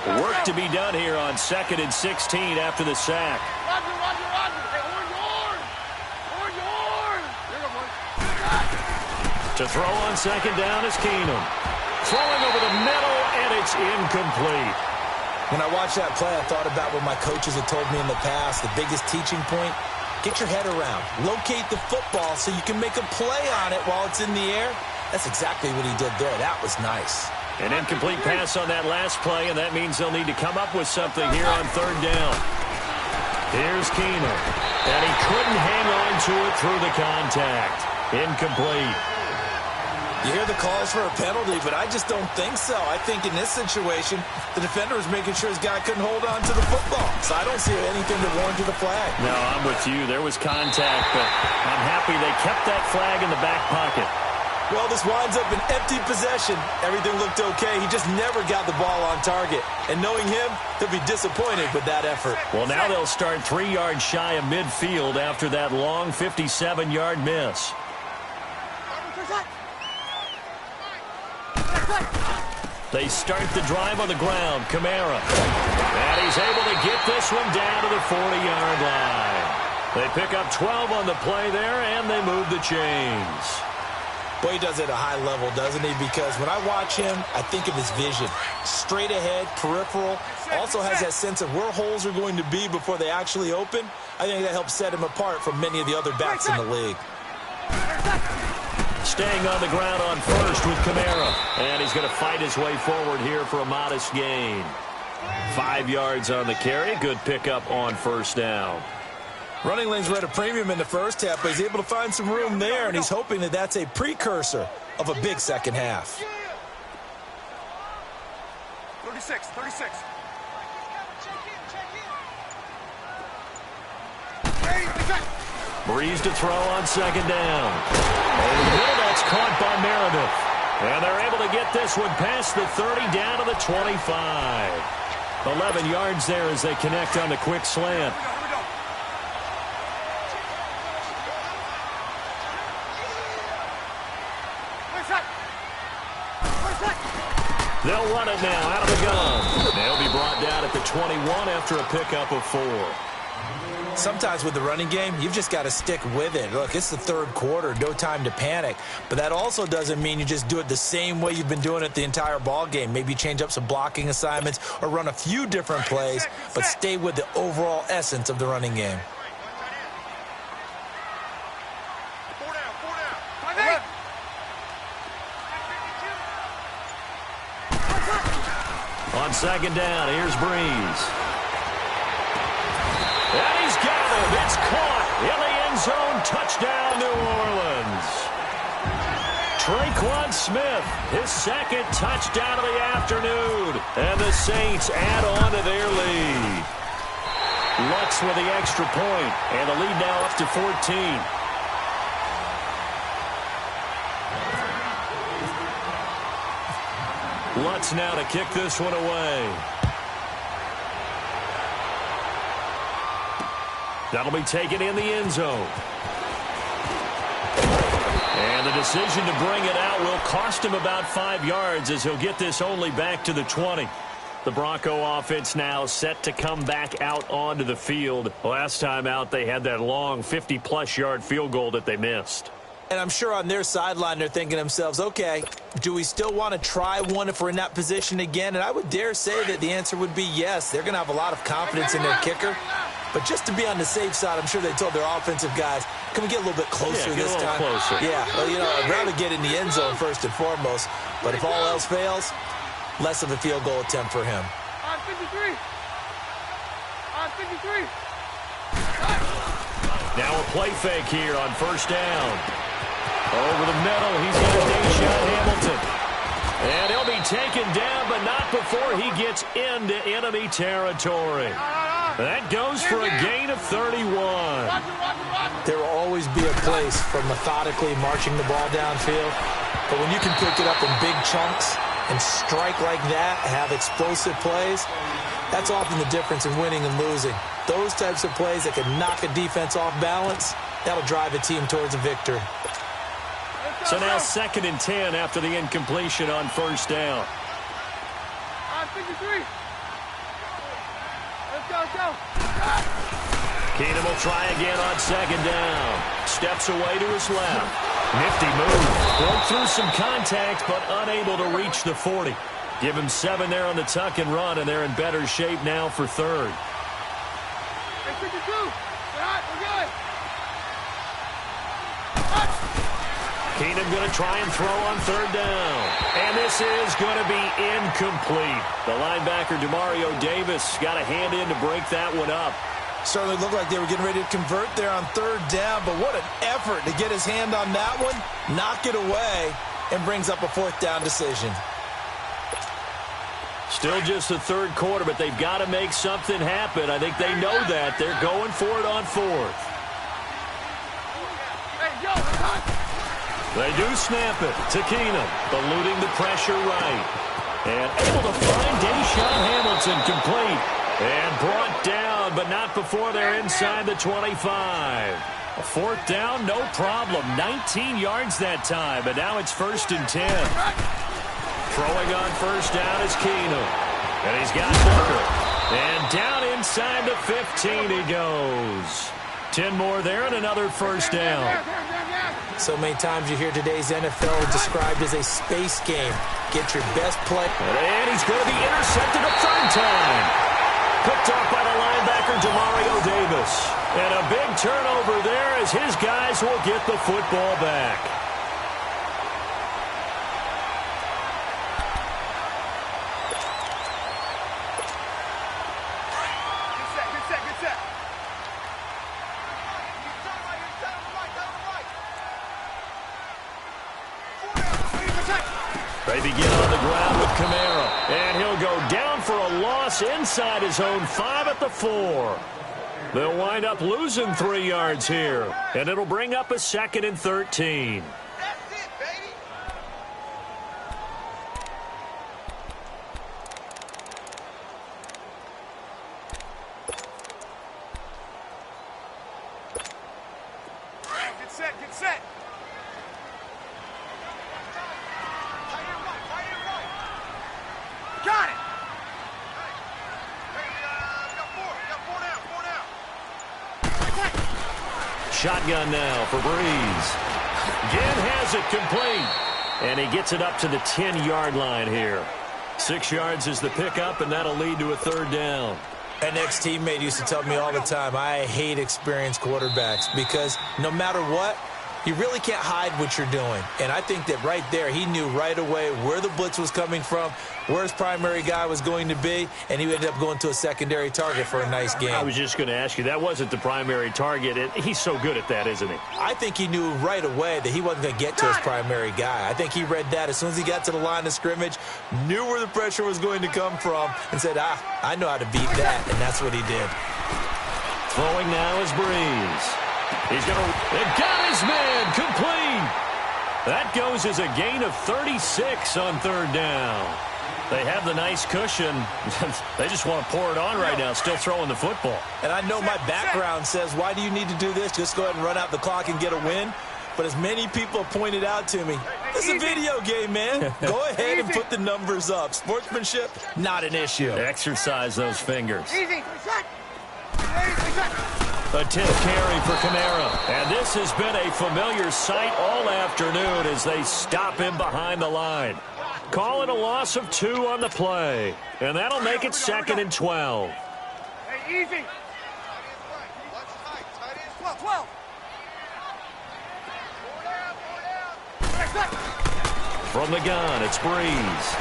Work to be done here on 2nd and 16 after the sack. Roger. Hey, To throw on 2nd down is Keenum. Throwing over the middle, and it's incomplete. When I watched that play, I thought about what my coaches had told me in the past. The biggest teaching point, get your head around, locate the football so you can make a play on it while it's in the air. That's exactly what he did there. That was nice. An incomplete pass on that last play, and that means they'll need to come up with something here on third down. Here's Keener, and he couldn't hang on to it through the contact. Incomplete. You hear the calls for a penalty, but I just don't think so. I think in this situation, the defender was making sure his guy couldn't hold on to the football. So I don't see anything to warrant to the flag. No, I'm with you. There was contact, but I'm happy they kept that flag in the back pocket. Well, this winds up an empty possession. Everything looked okay. He just never got the ball on target. And knowing him, he'll be disappointed with that effort. Well, now they'll start 3 yards shy of midfield after that long 57-yard miss. They start the drive on the ground. Kamara. And he's able to get this one down to the 40-yard line. They pick up 12 on the play there, and they move the chains. Boy, he does it at a high level, doesn't he? Because when I watch him, I think of his vision. Straight ahead, peripheral. Also has that sense of where holes are going to be before they actually open. I think that helps set him apart from many of the other backs in the league. Staying on the ground on first with Kamara. And he's going to fight his way forward here for a modest gain. 5 yards on the carry. Good pickup on first down. Running lanes were at a premium in the first half, but he's able to find some room there, and he's hoping that that's a precursor of a big second half. 36. Breeze to throw on second down. Over the middle, that's caught by Meredith. And they're able to get this one past the 30 down to the 25. 11 yards there as they connect on the quick slant. They'll run it now out of the gun. They'll be brought down at the 21 after a pickup of 4. Sometimes with the running game, you've just got to stick with it. Look, it's the third quarter, no time to panic. But that also doesn't mean you just do it the same way you've been doing it the entire ball game. Maybe change up some blocking assignments or run a few different plays, but stay with the overall essence of the running game. On second down, here's Breeze. And he's got it. It's caught in the end zone. Touchdown, New Orleans. Traquan Smith, his second touchdown of the afternoon. And the Saints add on to their lead. Lutz with the extra point, and the lead now up to 14. Lutz now to kick this one away. That'll be taken in the end zone. And the decision to bring it out will cost him about 5 yards as he'll get this only back to the 20. The Bronco offense now set to come back out onto the field. Last time out, they had that long 50-plus yard field goal that they missed. And I'm sure on their sideline they're thinking to themselves, okay, do we still want to try one if we're in that position again? And I would dare say that the answer would be yes. They're going to have a lot of confidence in their kicker. But just to be on the safe side, I'm sure they told their offensive guys, can we get a little bit closer this time? Closer. Yeah, well, you know, I'd rather get in the end zone first and foremost. But if all else fails, less of a field goal attempt for him. On 53. On 53. Now a play fake here on first down. Over the middle, he's got Deshaun Hamilton. And he'll be taken down, but not before he gets into enemy territory. That goes for a gain of 31. There will always be a place for methodically marching the ball downfield. But when you can pick it up in big chunks and strike like that, have explosive plays, that's often the difference in winning and losing. Those types of plays that can knock a defense off balance, that'll drive a team towards a victory. So now 2nd and 10 after the incompletion on first down. On 53. Let's go. Keenum will try again on second down. Steps away to his left. Nifty move. Broke through some contact, but unable to reach the 40. Give him 7 there on the tuck and run, and they're in better shape now for third. Hey, 52. We're good. Keenum going to try and throw on third down. And this is going to be incomplete. The linebacker, Demario Davis, got a hand in to break that one up. Certainly looked like they were getting ready to convert there on third down, but what an effort to get his hand on that one, knock it away, and brings up a fourth down decision. Still just the third quarter, but they've got to make something happen. I think they know that. They're going for it on fourth. They do snap it to Keenum, eluding the pressure right. And able to find Deshaun Hamilton complete. And brought down, but not before they're inside the 25. A fourth down, no problem. 19 yards that time, but now it's 1st and 10. Throwing on first down is Keenum. And he's got Booker. And down inside the 15 he goes. 10 more there and another first down. So many times you hear today's NFL described as a space game. Get your best play. And he's going to be intercepted a third time. Picked off by the linebacker, Demario Davis. And a big turnover there as his guys will get the football back. They begin on the ground with Kamara. And he'll go down for a loss inside his own 5 at the 4. They'll wind up losing 3 yards here. And it'll bring up a 2nd and 13. That's it, baby. Get set, get set. Got it! Shotgun now for Breeze. Again has it complete. And he gets it up to the 10-yard line here. 6 yards is the pickup, and that'll lead to a third down. An ex-teammate used to tell me all the time, I hate experienced quarterbacks because no matter what, you really can't hide what you're doing. And I think that right there, he knew right away where the blitz was coming from, where his primary guy was going to be, and he ended up going to a secondary target for a nice game. I was just going to ask you, that wasn't the primary target. He's so good at that, isn't he? I think he knew right away that he wasn't going to get to his primary guy. I think he read that as soon as he got to the line of scrimmage, knew where the pressure was going to come from, and said, I know how to beat that, and that's what he did. Throwing now is Breeze. He's going to got his man complete. That goes as a gain of 36 on third down. They have the nice cushion. They just want to pour it on right now, still throwing the football. And I know my background says, why do you need to do this? Just go ahead and run out the clock and get a win. But as many people have pointed out to me, it's a video game, man. Go ahead and put the numbers up. Sportsmanship, not an issue. Exercise those fingers. Easy. A 10th carry for Kamara. And this has been a familiar sight all afternoon as they stop him behind the line. Calling a loss of 2 on the play. And that'll make it 2nd and 12. Hey, easy. 12. From the gun, it's Breeze.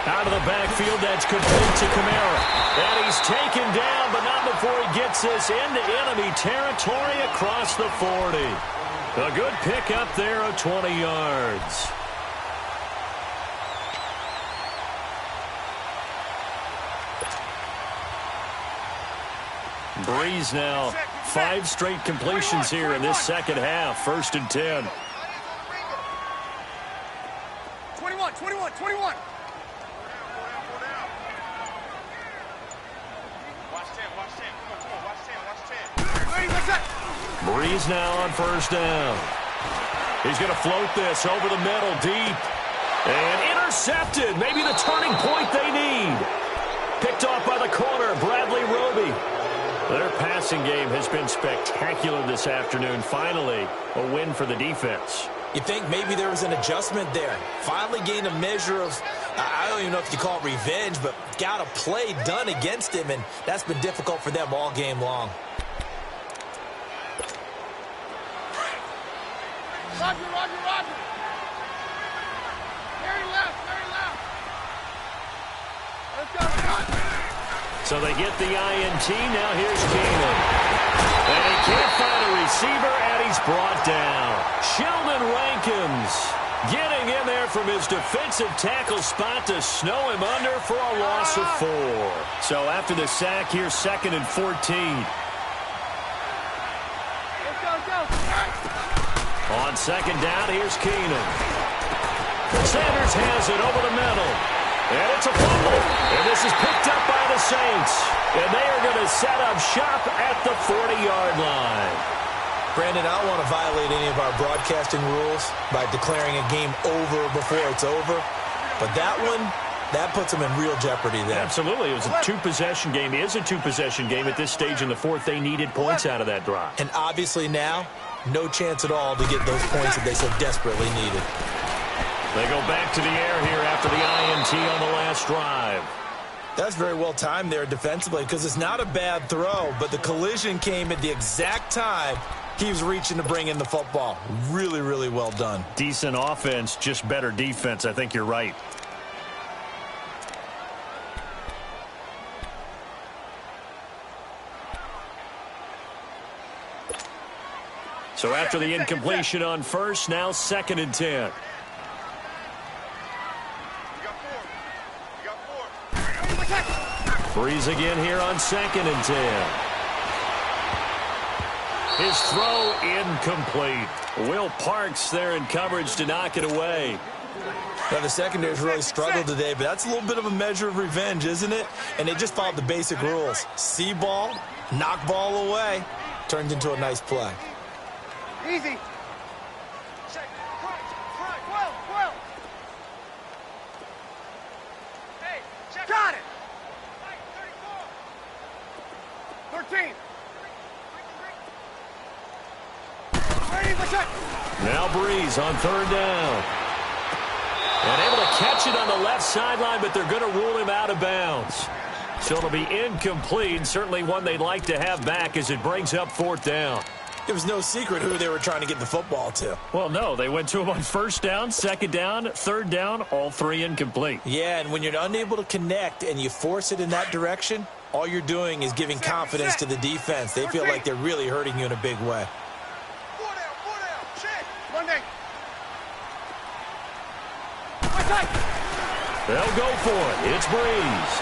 Out of the backfield, that's complete to Kamara. And he's taken down, but not before he gets this into enemy territory across the 40. A good pickup there of 20 yards. Breeze now 5 straight completions here in this second half. 1st and 10. 21. Breeze now on first down. He's going to float this over the middle deep. And intercepted. Maybe the turning point they need. Picked off by the corner, Bradley Roby. Their passing game has been spectacular this afternoon. Finally, a win for the defense. You think maybe there was an adjustment there. Finally gained a measure of, I don't even know if you call it revenge, but got a play done against him, and that's been difficult for them all game long. Roger, roger, roger. Very left, very left. Let's go, So they get the INT. Now here's Keenan. And he can't find a receiver, and he's brought down. Sheldon Rankins getting in there from his defensive tackle spot to snow him under for a loss of 4. So after the sack, here's 2nd and 14. Let's go, go. On 2nd down, here's Keenan. Sanders has it over the middle. And it's a fumble. And this is picked up by the Saints. And they are going to set up shop at the 40-yard line. Brandon, I don't want to violate any of our broadcasting rules by declaring a game over before it's over. But that one, that puts them in real jeopardy there. Absolutely. It was a two-possession game. It is a two-possession game at this stage in the 4th. They needed points out of that drive. And obviously now, no chance at all to get those points that they so desperately needed. They go back to the air here after the INT on the last drive. That's very well timed there defensively because it's not a bad throw, but the collision came at the exact time he was reaching to bring in the football. Really, really well done. Decent offense, just better defense. I think you're right. So after the incompletion on first, now 2nd and 10. Breeze again here on 2nd and 10. His throw incomplete. Will Parks there in coverage to knock it away. Now, the secondary's really struggled today, but that's a little bit of a measure of revenge, isn't it? And they just followed the basic rules. See ball, knock ball away. Turns into a nice play. Easy. Check. Front. 12. Hey, check. Got it. 13. Now Breeze on 3rd down. And able to catch it on the left sideline, but they're going to rule him out of bounds. So it'll be incomplete. Certainly one they'd like to have back as it brings up 4th down. It was no secret who they were trying to get the football to. Well, no. They went to him on 1st down, 2nd down, 3rd down, all 3 incomplete. Yeah, and when you're unable to connect and you force it in that direction, all you're doing is giving confidence to the defense. They feel like they're really hurting you in a big way. 4 down. Check. Monday. They'll go for it. It's Breeze.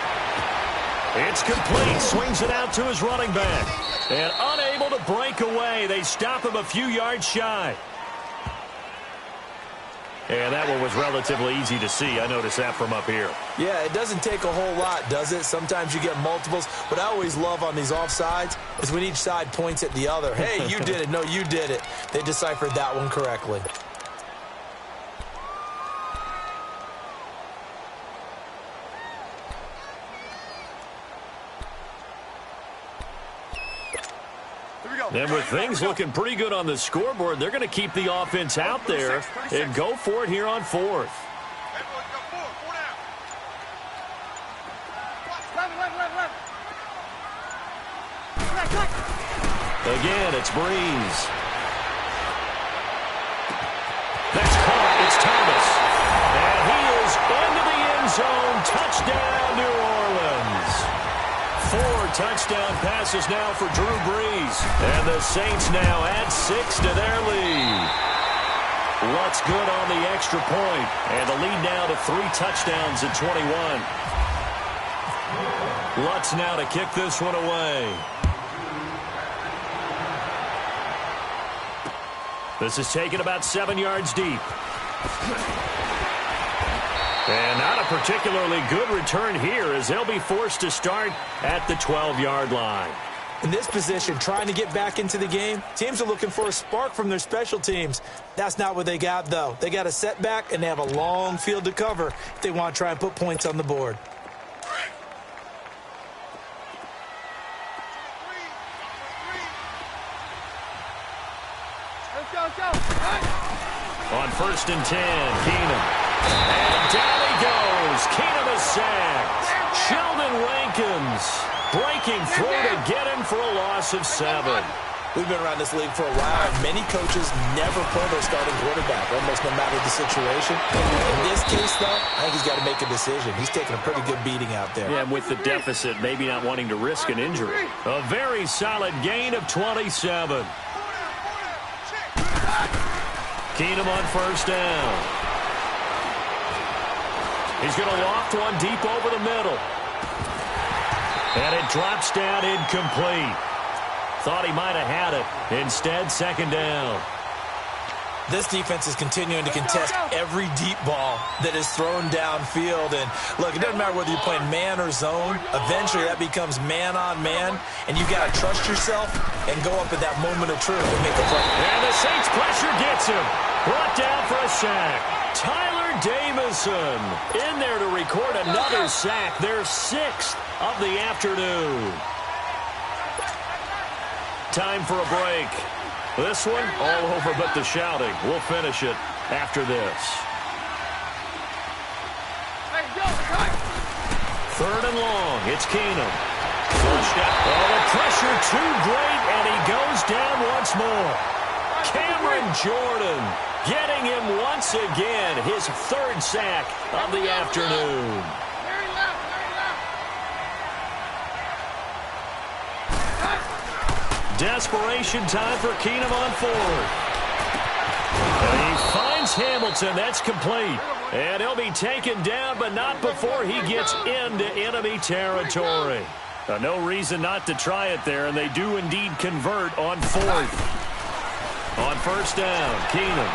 It's complete. Swings it out to his running back. And unable to break away. They stop him a few yards shy. And that one was relatively easy to see. I noticed that from up here. Yeah, it doesn't take a whole lot, does it? Sometimes you get multiples. What I always love on these offsides is when each side points at the other. Hey, you did it. No, you did it. They deciphered that one correctly. And with things looking pretty good on the scoreboard, they're going to keep the offense out there and go for it here on 4th. Again, it's Breeze. That's caught. It's Thomas. And he is into the end zone. Touchdown, New Orleans. 4 touchdown passes now for Drew Brees. And the Saints now add 6 to their lead. Lutz good on the extra point. And the lead now to 3 touchdowns at 21. Lutz now to kick this one away. This is taken about 7 yards deep. And not a particularly good return here as they'll be forced to start at the 12-yard line. In this position, trying to get back into the game, teams are looking for a spark from their special teams. That's not what they got, though. They got a setback, and they have a long field to cover if they want to try and put points on the board. On 1st and 10, Keenum. And down he goes. Keenum is sacked. Sheldon Rankins breaking through to get him for a loss of 7. We've been around this league for a while, and many coaches never pull their starting quarterback, almost no matter the situation. In this case, though, I think he's got to make a decision. He's taking a pretty good beating out there. Yeah, and with the deficit, maybe not wanting to risk an injury. A very solid gain of 27. Keenum on first down. He's going to loft one deep over the middle. And it drops down incomplete. Thought he might have had it. Instead, second down. This defense is continuing to contest every deep ball that is thrown downfield. And, look, it doesn't matter whether you're playing man or zone. Eventually, that becomes man on man. And you've got to trust yourself and go up at that moment of truth and make a play. And the Saints pressure gets him. Brought down for a sack. Tyler Jamison in there to record another sack. Their 6th of the afternoon. Time for a break. This one, all over but the shouting. We'll finish it after this. Third and long. It's Keenum. Flushed out. Oh, the pressure too great, and he goes down once more. Cameron Jordan getting him once again. His 3rd sack of the afternoon. Desperation time for Keenum on 4th. And he finds Hamilton. That's complete. And he'll be taken down, but not before he gets into enemy territory. No reason not to try it there, and they do indeed convert on 4th. On first down, Keenum.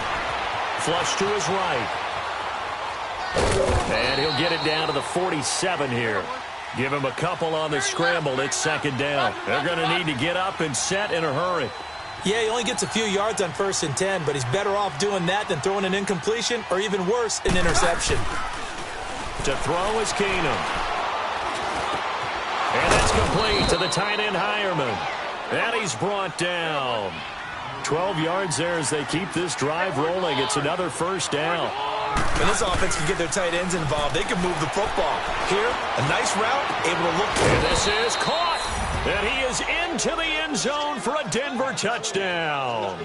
Flush to his right. And he'll get it down to the 47 here. Give him a couple on the scramble. It's second down. They're going to need to get up and set in a hurry. Yeah, he only gets a few yards on 1st and 10, but he's better off doing that than throwing an incompletion or even worse, an interception. To throw is Keenum. And that's complete to the tight end Hireman. And he's brought down. 12 yards there as they keep this drive rolling. It's another first down. When this offense can get their tight ends involved, they can move the football. Here, a nice route, able to look. And this is caught. And he is into the end zone for a Denver touchdown.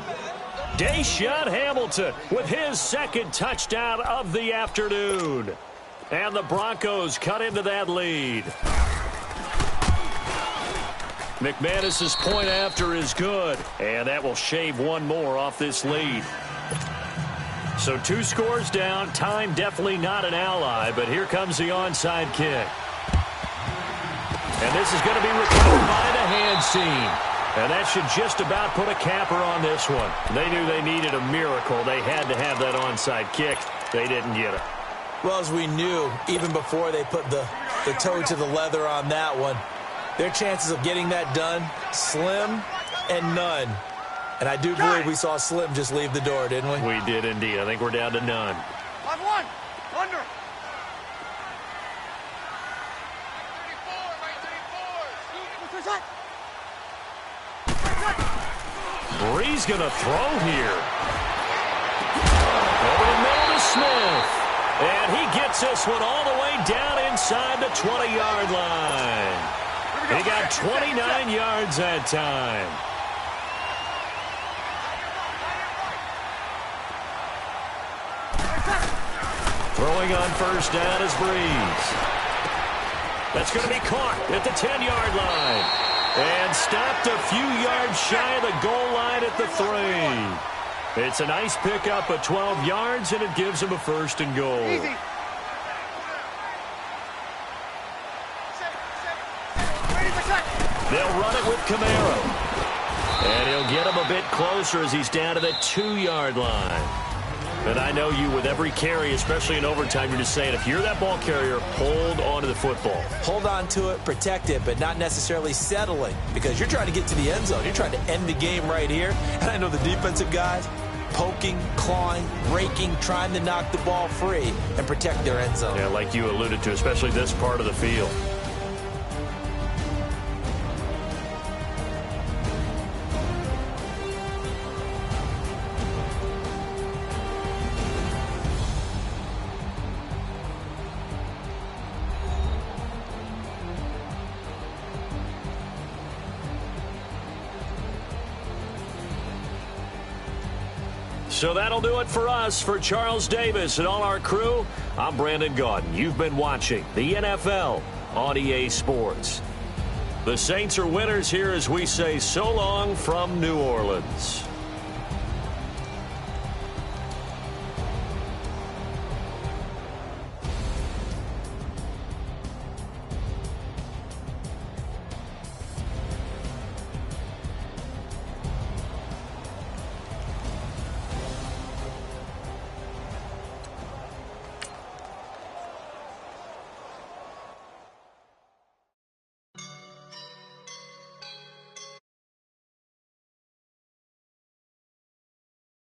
Deshaun Hamilton with his 2nd touchdown of the afternoon. And the Broncos cut into that lead. McManus's point after is good. And that will shave one more off this lead. So 2 scores down. Time definitely not an ally, but here comes the onside kick. And this is going to be recovered by the hands team. And that should just about put a capper on this one. They knew they needed a miracle. They had to have that onside kick. They didn't get it. Well, as we knew, even before they put the toe to the leather on that one, their chances of getting that done, slim and none. And I do believe we saw Slim just leave the door, didn't we? We did indeed. I think we're down to none. 5-1. Under. 34. Bree's going to throw here. Over the middle to Smith. And he gets this one all the way down inside the 20-yard line. He got 29 yards that time. Throwing on first down is Breeze. That's going to be caught at the 10-yard line. And stopped a few yards shy of the goal line at the 3. It's a nice pickup of 12 yards, and it gives him a 1st and goal. Easy. They'll run it with Camaro. And he'll get him a bit closer as he's down to the 2-yard line. And I know you, with every carry, especially in overtime, you're just saying, if you're that ball carrier, hold on to the football. Hold on to it, protect it, but not necessarily settling, because you're trying to get to the end zone. You're trying to end the game right here. And I know the defensive guys, poking, clawing, raking, trying to knock the ball free and protect their end zone. Yeah, like you alluded to, especially this part of the field. So that'll do it for us. For Charles Davis and all our crew, I'm Brandon Gaudin. You've been watching the NFL on EA Sports. The Saints are winners here as we say so long from New Orleans.